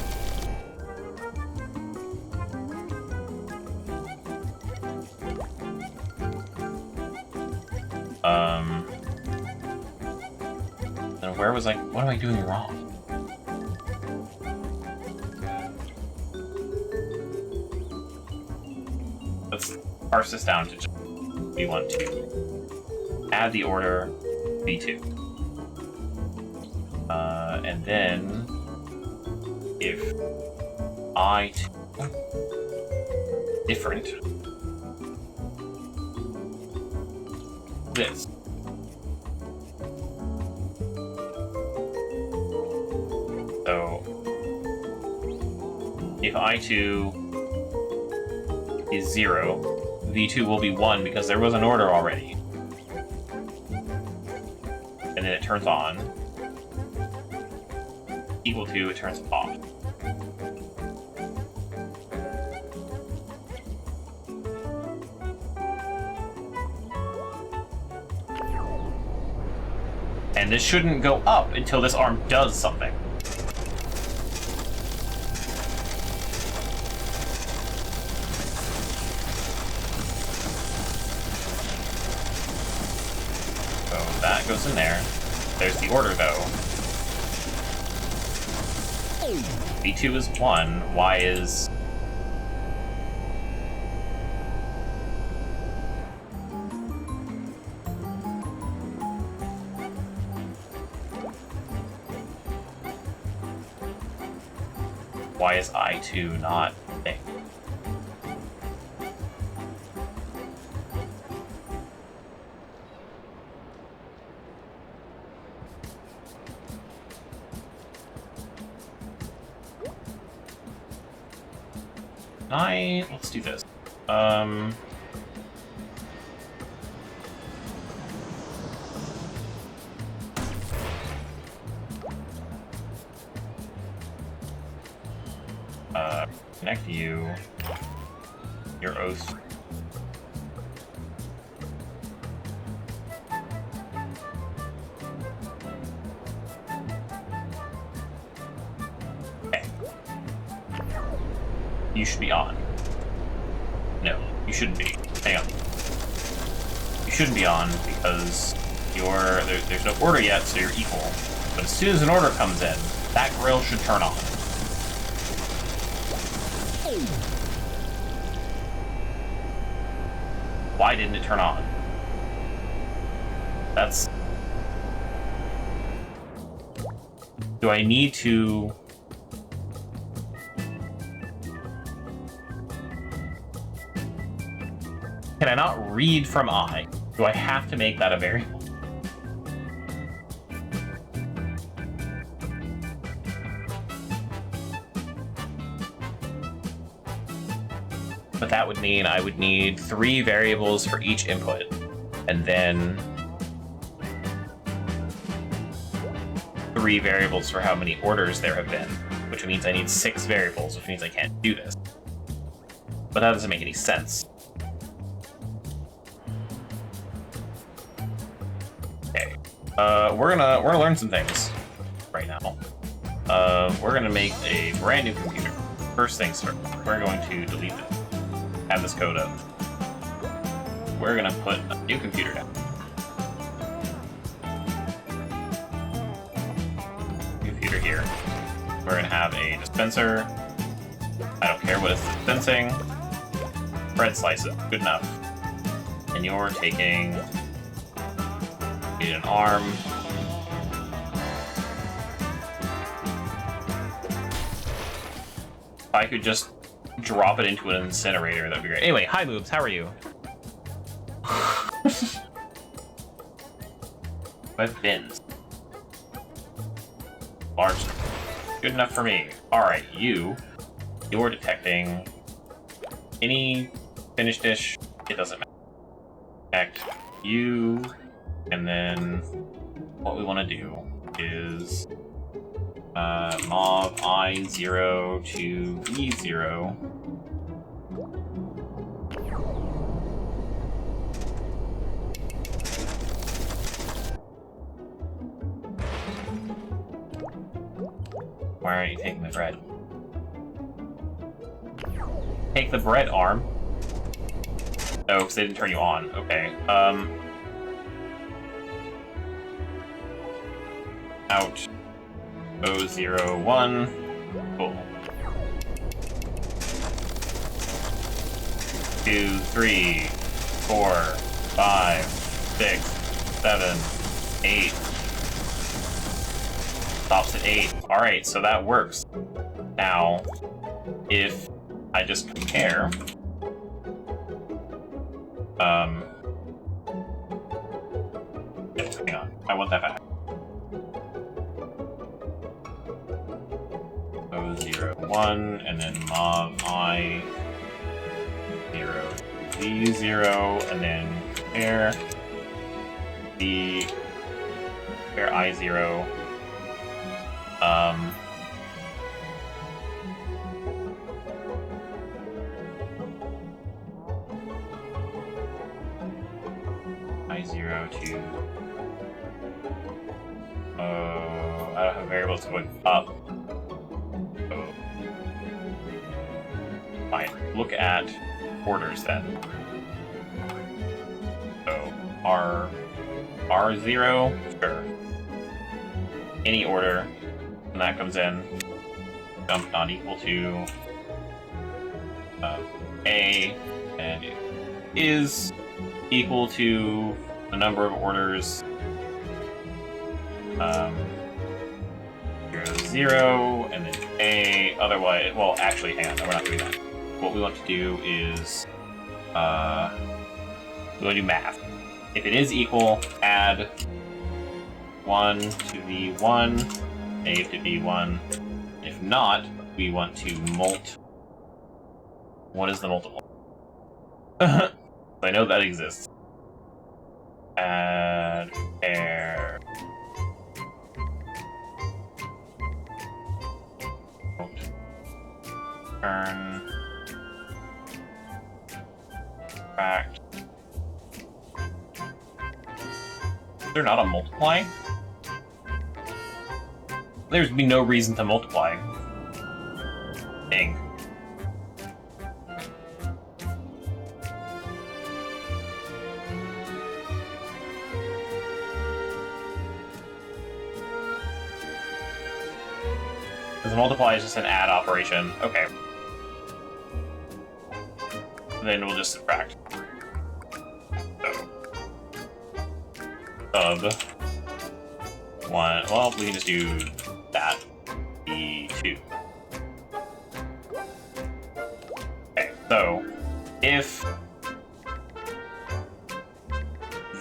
Then where was what am I doing wrong? Let's parse this down to just we want to add the order B2. And then if I2 different this. So if I2 is 0, V2 will be 1 because there was an order already. And then it turns on. Equal to, it turns off. And this shouldn't go up until this arm does something. So that goes in there. There's the order though. B2 is 1, Y is... Why is I2 not a thing? Let's do this. Connect you, your oath. Okay. You should be on. No. You shouldn't be. Hang on. You shouldn't be on because there's no order yet, so you're equal. But as soon as an order comes in, that grill should turn on. Why didn't it turn on? That's... Do I need to... Can I not read from I? Do I have to make that a variable? But that would mean I would need 3 variables for each input, and then 3 variables for how many orders there have been, which means I need 6 variables, which means I can't do this. But that doesn't make any sense. Okay, we're gonna learn some things right now. We're gonna make a brand new computer. First things first, we're going to delete this. Have this code up. We're gonna put a new computer down. Computer here. We're gonna have a dispenser. I don't care what it's dispensing. Bread slices, good enough. And you're taking... Need an arm. If I could just drop it into an incinerator, that'd be great. Anyway, hi Moobs, how are you? With bins. Large. Good enough for me. Alright, you're detecting any finished dish, it doesn't matter. Detect you, and then what we want to do is mov I0 to V0. Why aren't you taking the bread? Take the bread arm. Oh, because they didn't turn you on. Okay. Out. 001. Cool. 2, 3, 4, 5, 6, 7, 8. Stops at 8. Alright, so that works. Now, if I just compare... hang on. I want that back. 001, and then mov I 0 V0, and then compare I0. I0 to I don't have variables going up. So fine. Look at orders then. So R0, sure. Any order, when that comes in, jump not equal to A, and it is equal to the number of orders 0, and then A, otherwise, well, actually, hang on, no, we're not doing that. What we want to do is, we want to do math. If it is equal, add 1 to V1, A to V1. If not, we want to mult. What is the multiple? I know that exists. Add pair. Turn. Back. Is there not a multiply? There'd be no reason to multiply. Dang. the multiply is just an add operation. Okay. Then we'll just subtract. So. Sub. 1. Well, we can just do that. B2. Okay, so if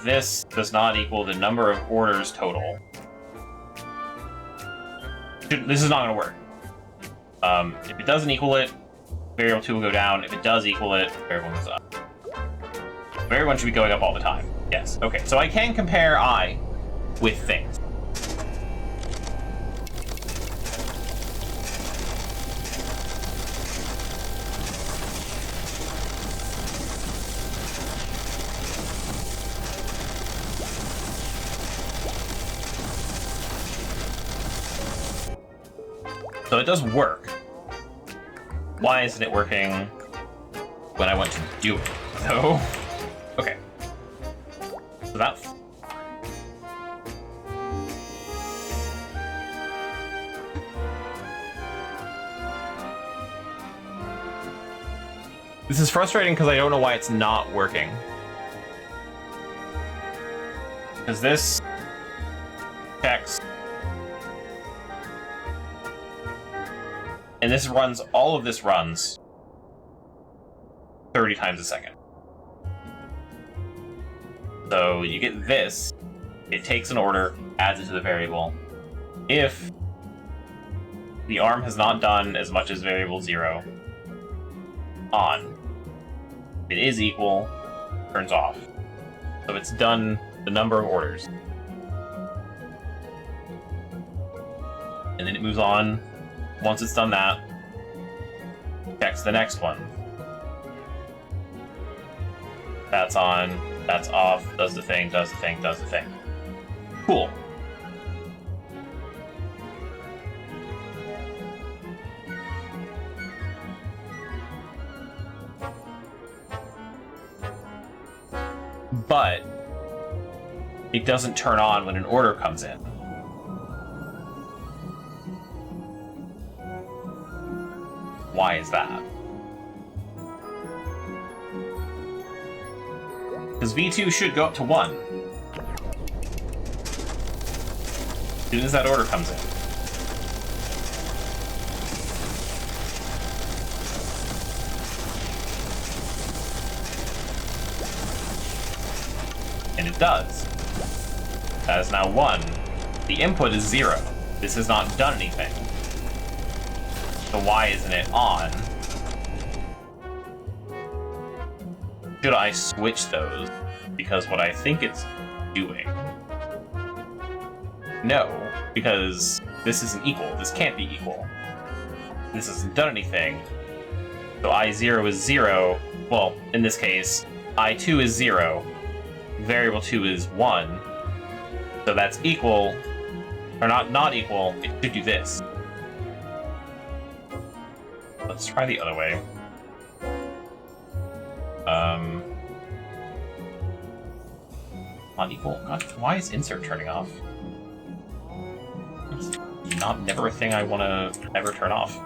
this does not equal the number of orders total, this is not going to work. If it doesn't equal it, variable 2 will go down. If it does equal it, variable 1 goes up. Variable 1 should be going up all the time. Yes. Okay, so I can compare I with things. So it does work. Why isn't it working when I want to do it? So, okay. So that's... This is frustrating because I don't know why it's not working. Because this checks... And this runs, all of this runs 30 times a second. So you get this, it takes an order, adds it to the variable. If the arm has not done as much as variable 0, on. If it is equal, turns off. So it's done the number of orders. And then it moves on. Once it's done that, checks the next one. That's on, that's off, does the thing, does the thing, does the thing. Cool. But it doesn't turn on when an order comes in. Why is that? Because V2 should go up to 1. As soon as that order comes in. And it does. That is now 1. The input is 0. This has not done anything. So why isn't it on? Should I switch those? Because what I think it's doing... No, because this isn't equal. This can't be equal. This hasn't done anything. So I0 is 0. Well, in this case, I2 is 0. Variable 2 is 1. So that's equal, or not equal, it should do this. Let's try the other way. Not equal. God, why is insert turning off? It's never a thing I want to ever turn off.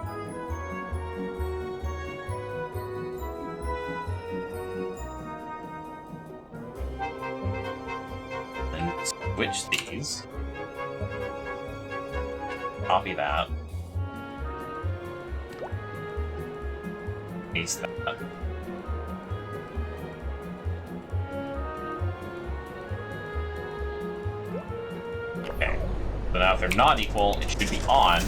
Then switch these. Copy that. Paste that. Okay. So now if they're not equal, it should be on.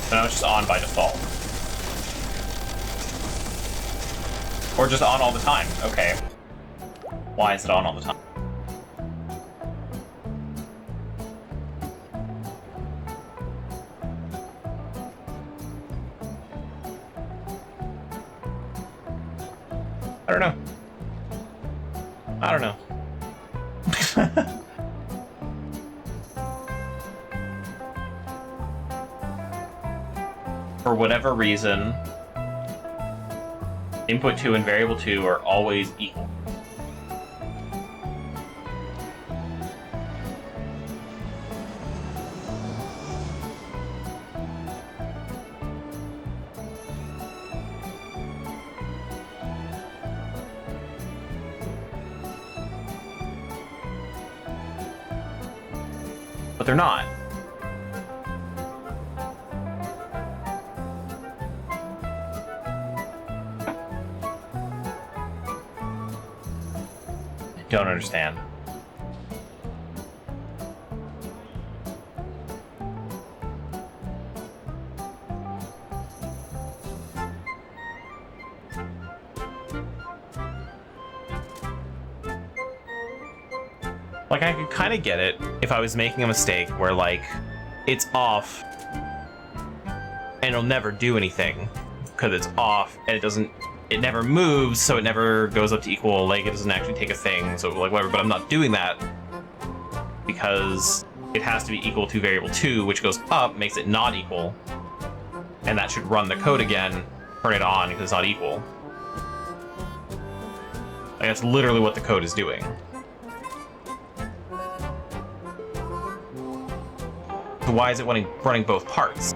So now it's just on by default. Or just on all the time. Okay. Why is it on all the time? I don't know. I don't know. For whatever reason, Input 2 and variable 2 are always equal. But they're not. I don't understand. Like, I could kind of get it if I was making a mistake where, like, it's off and it'll never do anything because it's off and it never moves, so it never goes up to equal, like, it doesn't actually take a thing, so, like, whatever, but I'm not doing that because it has to be equal to variable 2, which goes up, makes it not equal, and that should run the code again, turn it on because it's not equal. Like, that's literally what the code is doing. So why is it running both parts?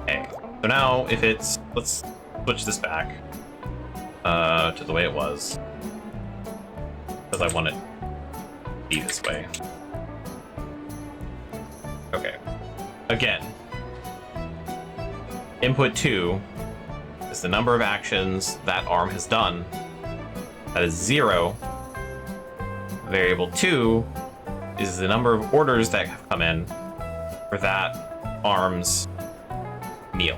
Okay, so now if it's, let's switch this back to the way it was, because I want it to be this way. Okay. Again, input 2 is the number of actions that arm has done. That is 0. Variable 2 is the number of orders that have come in for that arm's meal,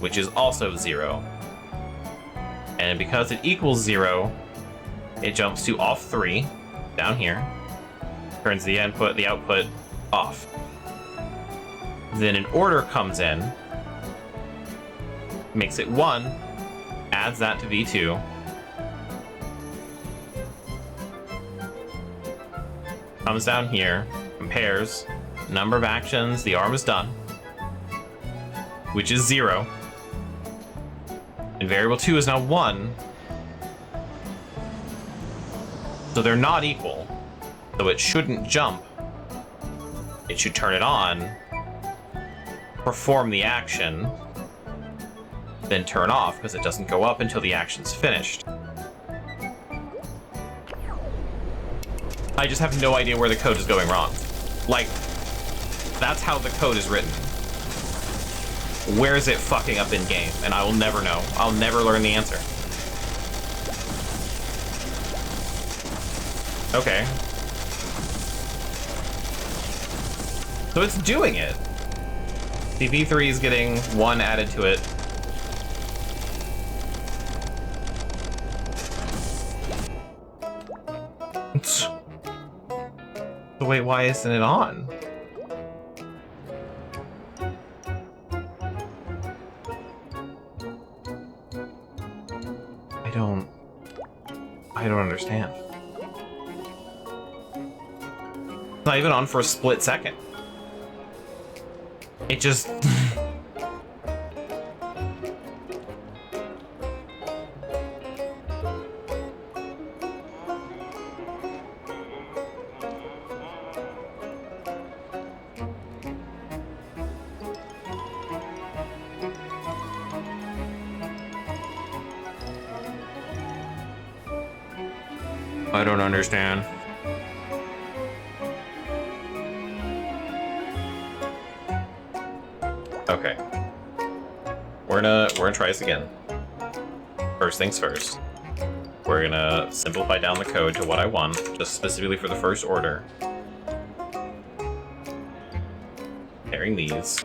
which is also 0. And because it equals 0, it jumps to off 3 down here, turns the output off. Then an order comes in, makes it 1, adds that to V2, comes down here, compares number of actions the arm has done, which is 0, and variable 2 is now 1, so they're not equal, so it shouldn't jump. It should turn it on, perform the action, then turn off because it doesn't go up until the action's finished. I just have no idea where the code is going wrong. Like, that's how the code is written. Where is it fucking up in game? And I will never know. I'll never learn the answer. Okay. So it's doing it. The V3 is getting 1 added to it. So wait, why isn't it on? I don't understand. It's not even on for a split second. It just... I don't understand. Okay. We're gonna try this again. First things first. We're gonna simplify down the code to what I want, just specifically for the first order. Pairing these.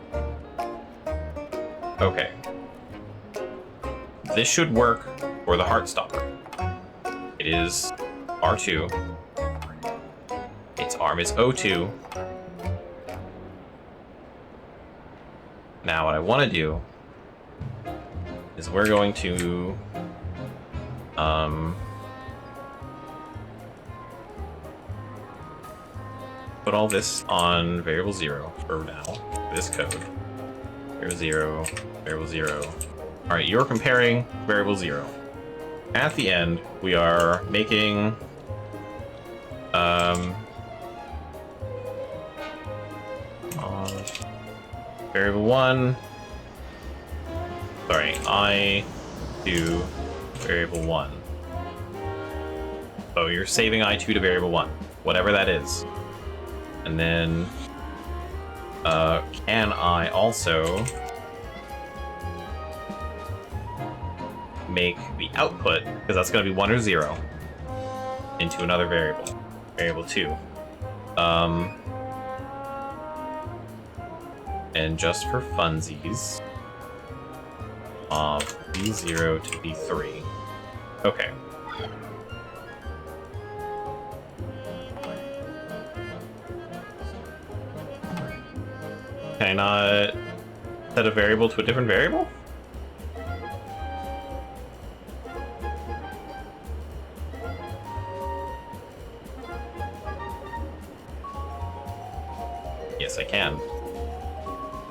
Okay. This should work for the heart stopper. It is R2. Its arm is O2. Now what I want to do is we're going to put all this on variable 0 for now. This code. Variable 0, variable 0. Alright, you're comparing variable 0. At the end, we are making variable 1. Sorry, I to variable 1. So you're saving I2 to variable 1, whatever that is. And then, can I also make the output, because that's going to be 1 or 0, into another variable, variable 2. And just for funsies, B0 to B3. Okay. Can I not set a variable to a different variable? Yes, I can.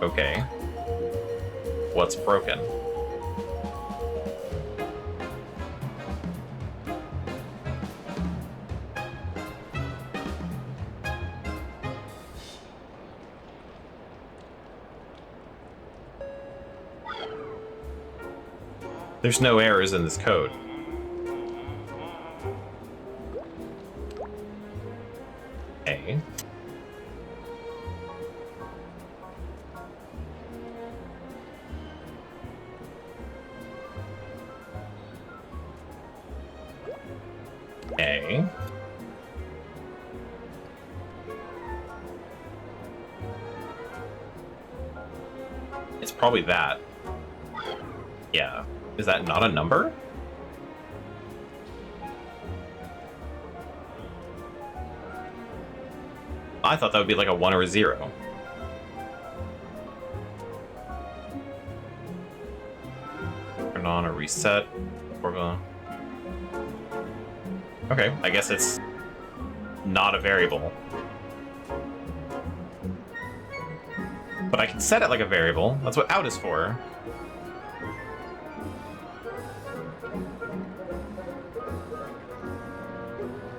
Okay. What's broken? There's no errors in this code. Okay. Okay. It's probably that. Yeah. Is that not a number? I thought that would be like a 1 or a 0. Turn on or reset. Okay, I guess it's not a variable. But I can set it like a variable. That's what out is for.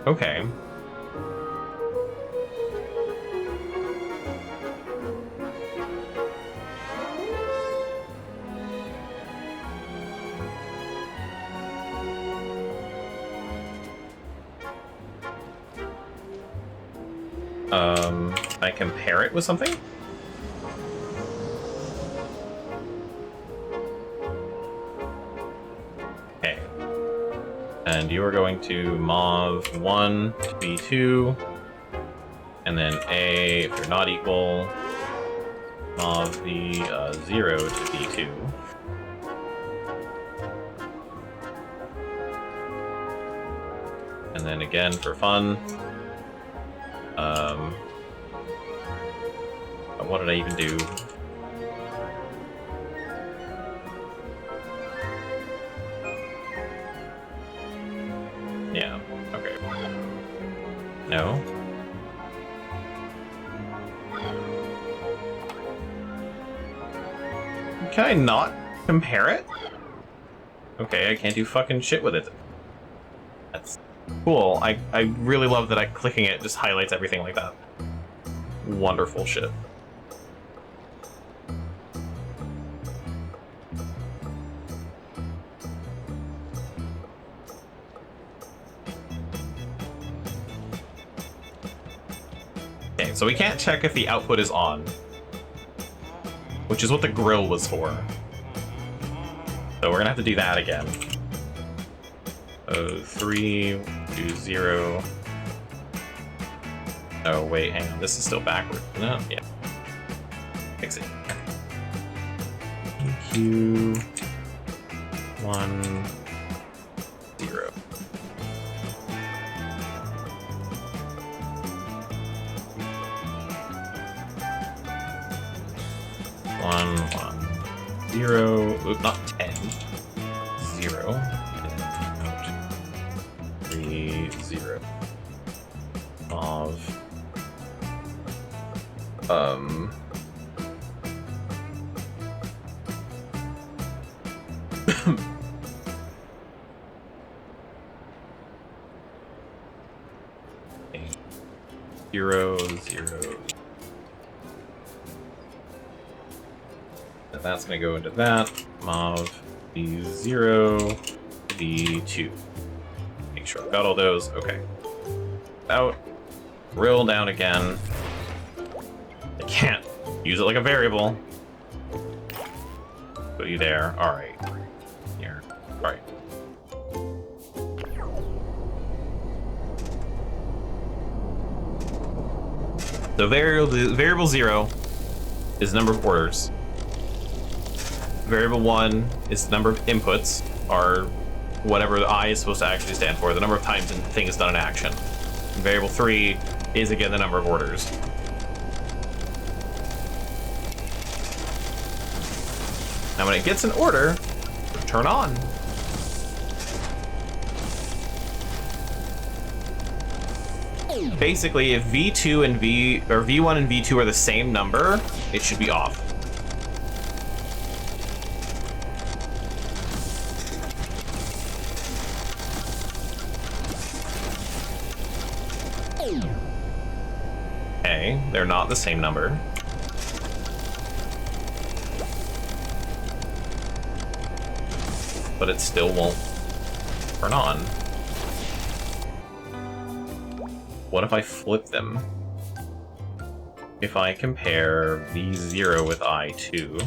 Okay. I compare it with something? Okay. And you are going to mov 1 to B2, and then A, if you're not equal, mov the 0 to B2. And then again for fun, what did I even do? Yeah, okay. No. Can I not compare it? Okay, I can't do fucking shit with it. That's cool. I really love that clicking it just highlights everything like that. Wonderful shit. Okay, so we can't check if the output is on, which is what the grill was for. So we're gonna have to do that again. So 3, 2, 0. Oh wait, hang on, this is still backward. No, yeah. Fix it. Q 1 0. 1 1 0. Oop, not 10. v0 of zero, zero. And that's going to go into that. Mov v0, v2. Make sure I've got all those. Okay. Out. Drill down again. I can't use it like a variable. Put you there. All right. Here. All right. The variable 0 is the number of orders. Variable 1 is the number of inputs, or whatever the I is supposed to actually stand for, the number of times a thing is done in action. And variable 3 is again the number of orders. Now when it gets an order, turn on. Basically, if V2 and V1 and V2 are the same number, it should be off. Okay, they're not the same number. But it still won't turn on. What if I flip them? If I compare V0 with I2,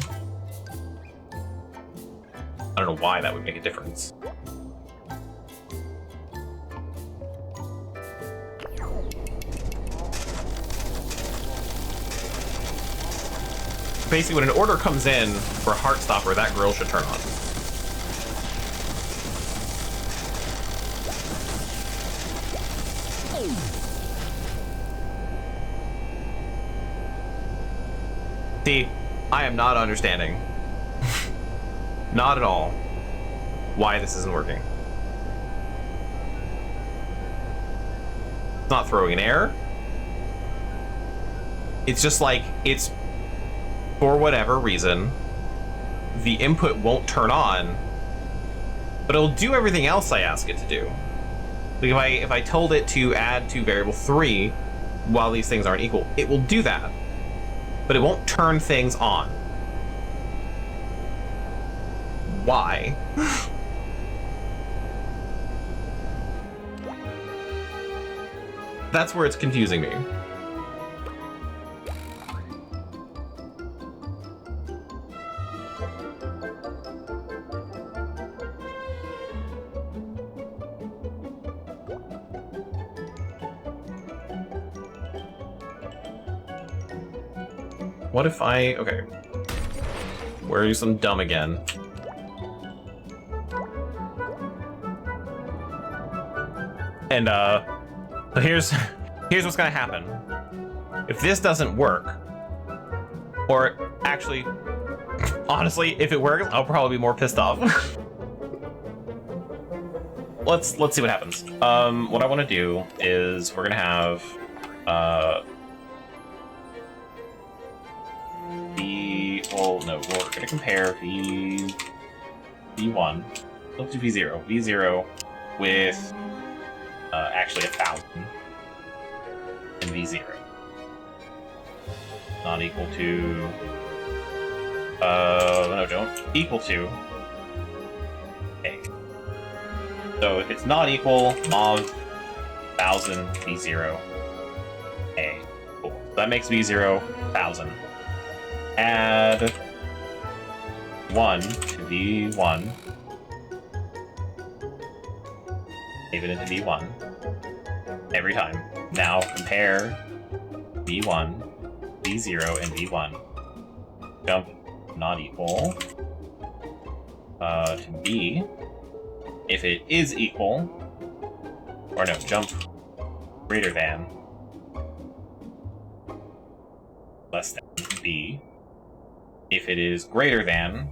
I don't know why that would make a difference. Basically, when an order comes in for a Heartstopper, that grill should turn on. See, I am not understanding. Not at all. Why this isn't working. It's not throwing an error. It's just like, it's, for whatever reason, the input won't turn on, but it'll do everything else I ask it to do. Like if I told it to add to variable 3 while these things aren't equal, it will do that. But it won't turn things on. Why? That's where it's confusing me. What if I... okay. Where are you some dumb again? And, so here's what's gonna happen. If this doesn't work, or actually, honestly, if it works, I'll probably be more pissed off. Let's see what happens. What I want to do is we're gonna have, well, no, we're going to compare V1, let's do V0 with, actually 1,000 and V0. Not equal to, no, don't, equal to A. So if it's not equal, of 1,000 V0 A. Cool. So that makes V0 1,000. Add 1 to V1. Save it into V1. Every time. Now compare V1, V0, and V1. Jump not equal to B. If it is equal, or no, jump greater than, less than B. If it is greater than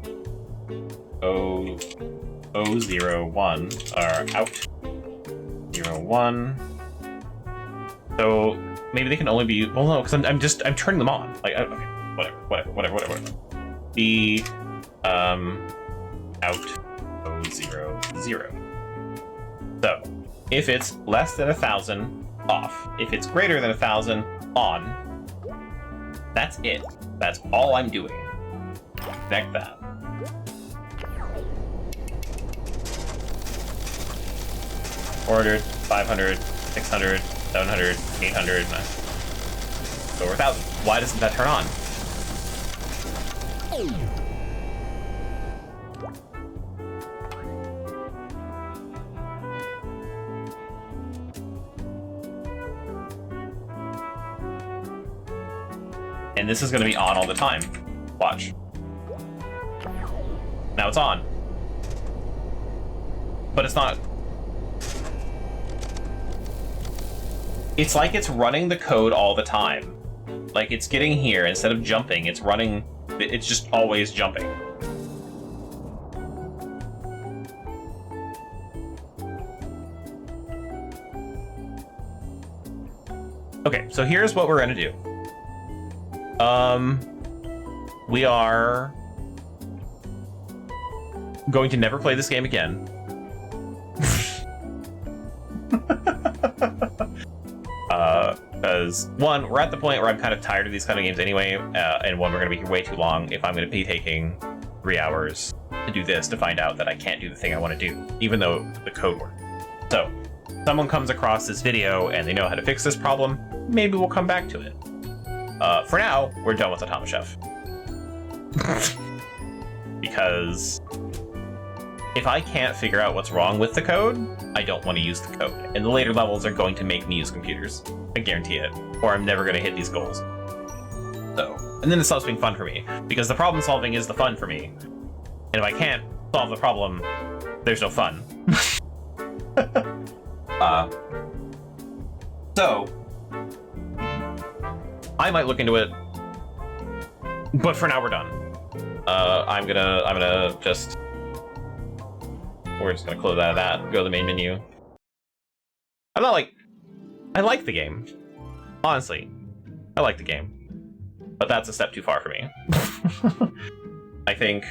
O01 or out 0, 1. So maybe they can only be, well, no, because I'm turning them on. Like, okay, whatever. B, out, 0, 0. So if it's less than 1,000, off. If it's greater than 1,000, on. That's it. That's all I'm doing. Connect that. Ordered 500, 600, 700, 800, over 1,000. Why doesn't that turn on? And this is going to be on all the time. Watch. Now it's on. But it's not. It's like it's running the code all the time. Like it's getting here, instead of jumping, it's running, it's just always jumping. Okay, so here's what we're gonna do. We are going to never play this game again. Because one, we're at the point where I'm kind of tired of these kind of games anyway, and one, we're going to be here way too long if I'm going to be taking 3 hours to do this to find out that I can't do the thing I want to do, even though the code works. So, someone comes across this video and they know how to fix this problem, maybe we'll come back to it. For now, we're done with Automachef. Because if I can't figure out what's wrong with the code, I don't want to use the code. And the later levels are going to make me use computers. I guarantee it. Or I'm never going to hit these goals. So, and then it stops being fun for me. Because the problem solving is the fun for me. And if I can't solve the problem, there's no fun. So, I might look into it. But for now, we're done. I'm gonna just... We're just gonna close out of that, go to the main menu. I'm not like... I like the game. Honestly. I like the game. But that's a step too far for me. I think...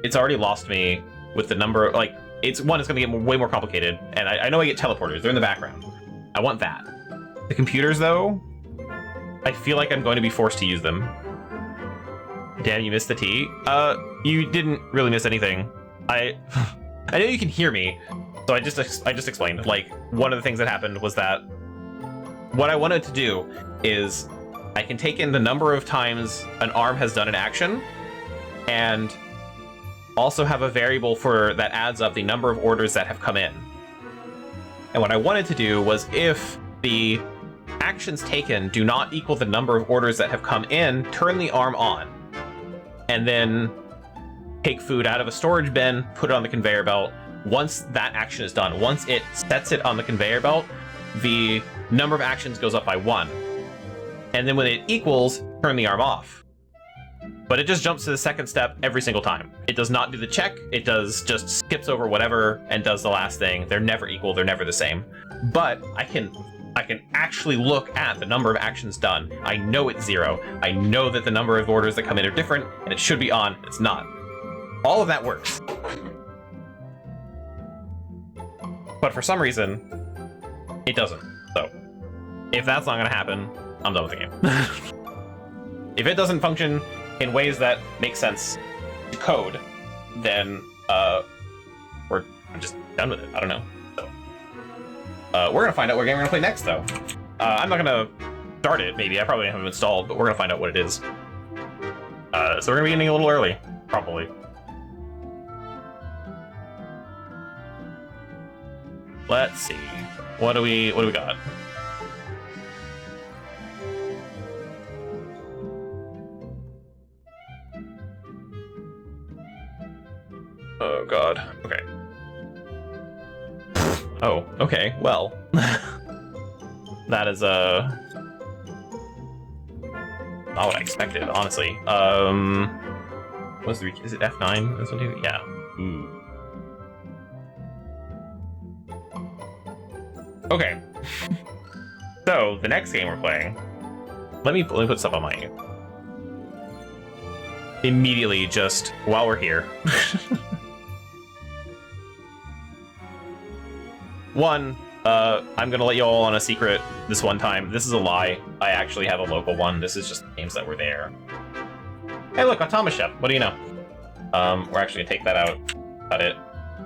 It's already lost me with the number... Like, it's gonna get way more complicated, and I know I get teleporters, they're in the background. I want that. The computers, though, I feel like I'm going to be forced to use them. Damn, you missed the T? You didn't really miss anything. I know you can hear me, so I just explained. Like, one of the things that happened was that what I wanted to do is I can take in the number of times an arm has done an action, and also have a variable for that adds up the number of orders that have come in. And what I wanted to do was, if the actions taken do not equal the number of orders that have come in, turn the arm on. And then take food out of a storage bin, put it on the conveyor belt. Once that action is done, once it sets it on the conveyor belt, the number of actions goes up by 1. And then when it equals, turn the arm off. But it just jumps to the second step every single time. It does not do the check, it just skips over whatever and does the last thing. They're never equal, they're never the same. But I can actually look at the number of actions done. I know it's 0. I know that the number of orders that come in are different, and it should be on, it's not. All of that works. But for some reason, it doesn't. So, if that's not gonna happen, I'm done with the game. If it doesn't function in ways that make sense to code, then I'm just done with it. I don't know. So, we're gonna find out what game we're gonna play next, though. I'm not gonna start it, maybe. I probably haven't installed, but we're gonna find out what it is. So we're gonna be ending a little early, probably. Let's see. What do we got? Oh god. Okay. Oh, okay. Well. That is not what I expected, honestly. What's the is it F9? This one too? Yeah. Ooh. Okay. So, the next game we're playing... Let me put stuff on my... Immediately, just while we're here. One, I'm gonna let you all on a secret this one time. This is a lie. I actually have a local one. This is just the games that were there. Hey, look, Automachef. What do you know? We're actually gonna take that out, cut it,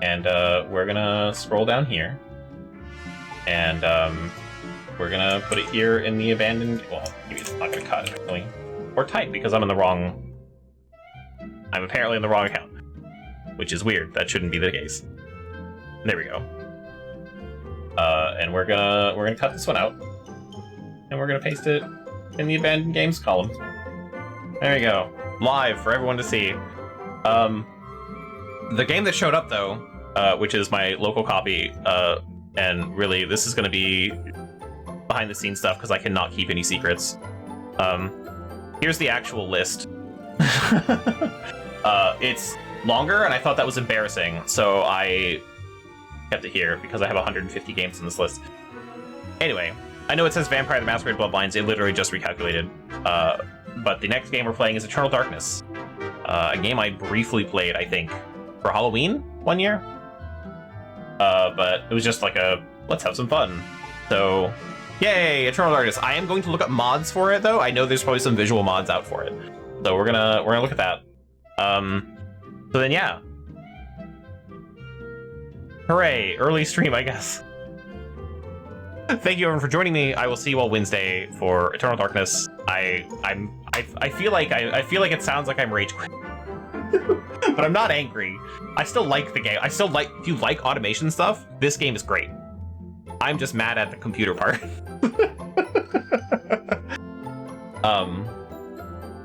and we're gonna scroll down here, and we're gonna put it here in the abandoned. Well, maybe it's not gonna cut actually, or type because I'm in the wrong. I'm apparently in the wrong account, which is weird. That shouldn't be the case. There we go. And we're gonna cut this one out, and we're gonna paste it in the abandoned games column. There we go, live for everyone to see. The game that showed up though, which is my local copy, and really this is gonna be behind the scenes stuff because I cannot keep any secrets. Here's the actual list. It's longer, and I thought that was embarrassing, so I kept it here because I have 150 games in this list. Anyway, I know it says Vampire the Masquerade Bloodlines. It literally just recalculated. But the next game we're playing is Eternal Darkness, a game I briefly played, I think, for Halloween one year. But it was just like a let's have some fun. So, yay, Eternal Darkness. I am going to look up mods for it though. I know there's probably some visual mods out for it, so we're gonna look at that. So then yeah. Hooray! Early stream, I guess. Thank you everyone for joining me. I will see you all Wednesday for Eternal Darkness. I feel like it sounds like I'm rage quitting. But I'm not angry. I still like the game. I still like, if you like automation stuff, this game is great. I'm just mad at the computer part.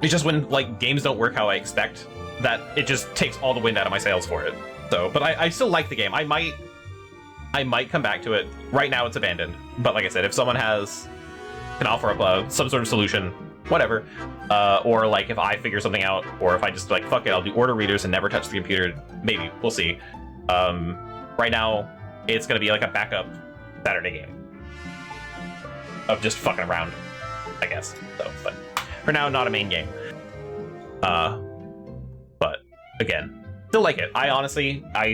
It's just when like games don't work how I expect, that it just takes all the wind out of my sails for it. So, but I still like the game. I might come back to it. Right now it's abandoned. But like I said, if someone can offer up some sort of solution, whatever, or like if I figure something out, or if I just like, fuck it, I'll do order readers and never touch the computer, maybe, we'll see. Right now, it's gonna be like a backup Saturday game of just fucking around, I guess. So, but for now, not a main game. But again, still like it. I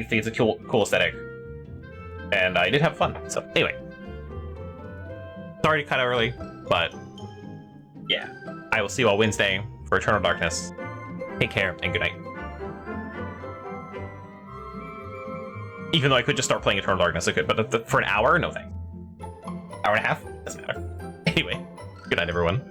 think it's a cool aesthetic, and I did have fun. So anyway, sorry kind of early, but yeah, I will see you all Wednesday for Eternal Darkness. Take care and good night. Even though I could just start playing Eternal Darkness, I could, but for an hour, no thanks. Hour and a half, doesn't matter. Anyway, good night, everyone.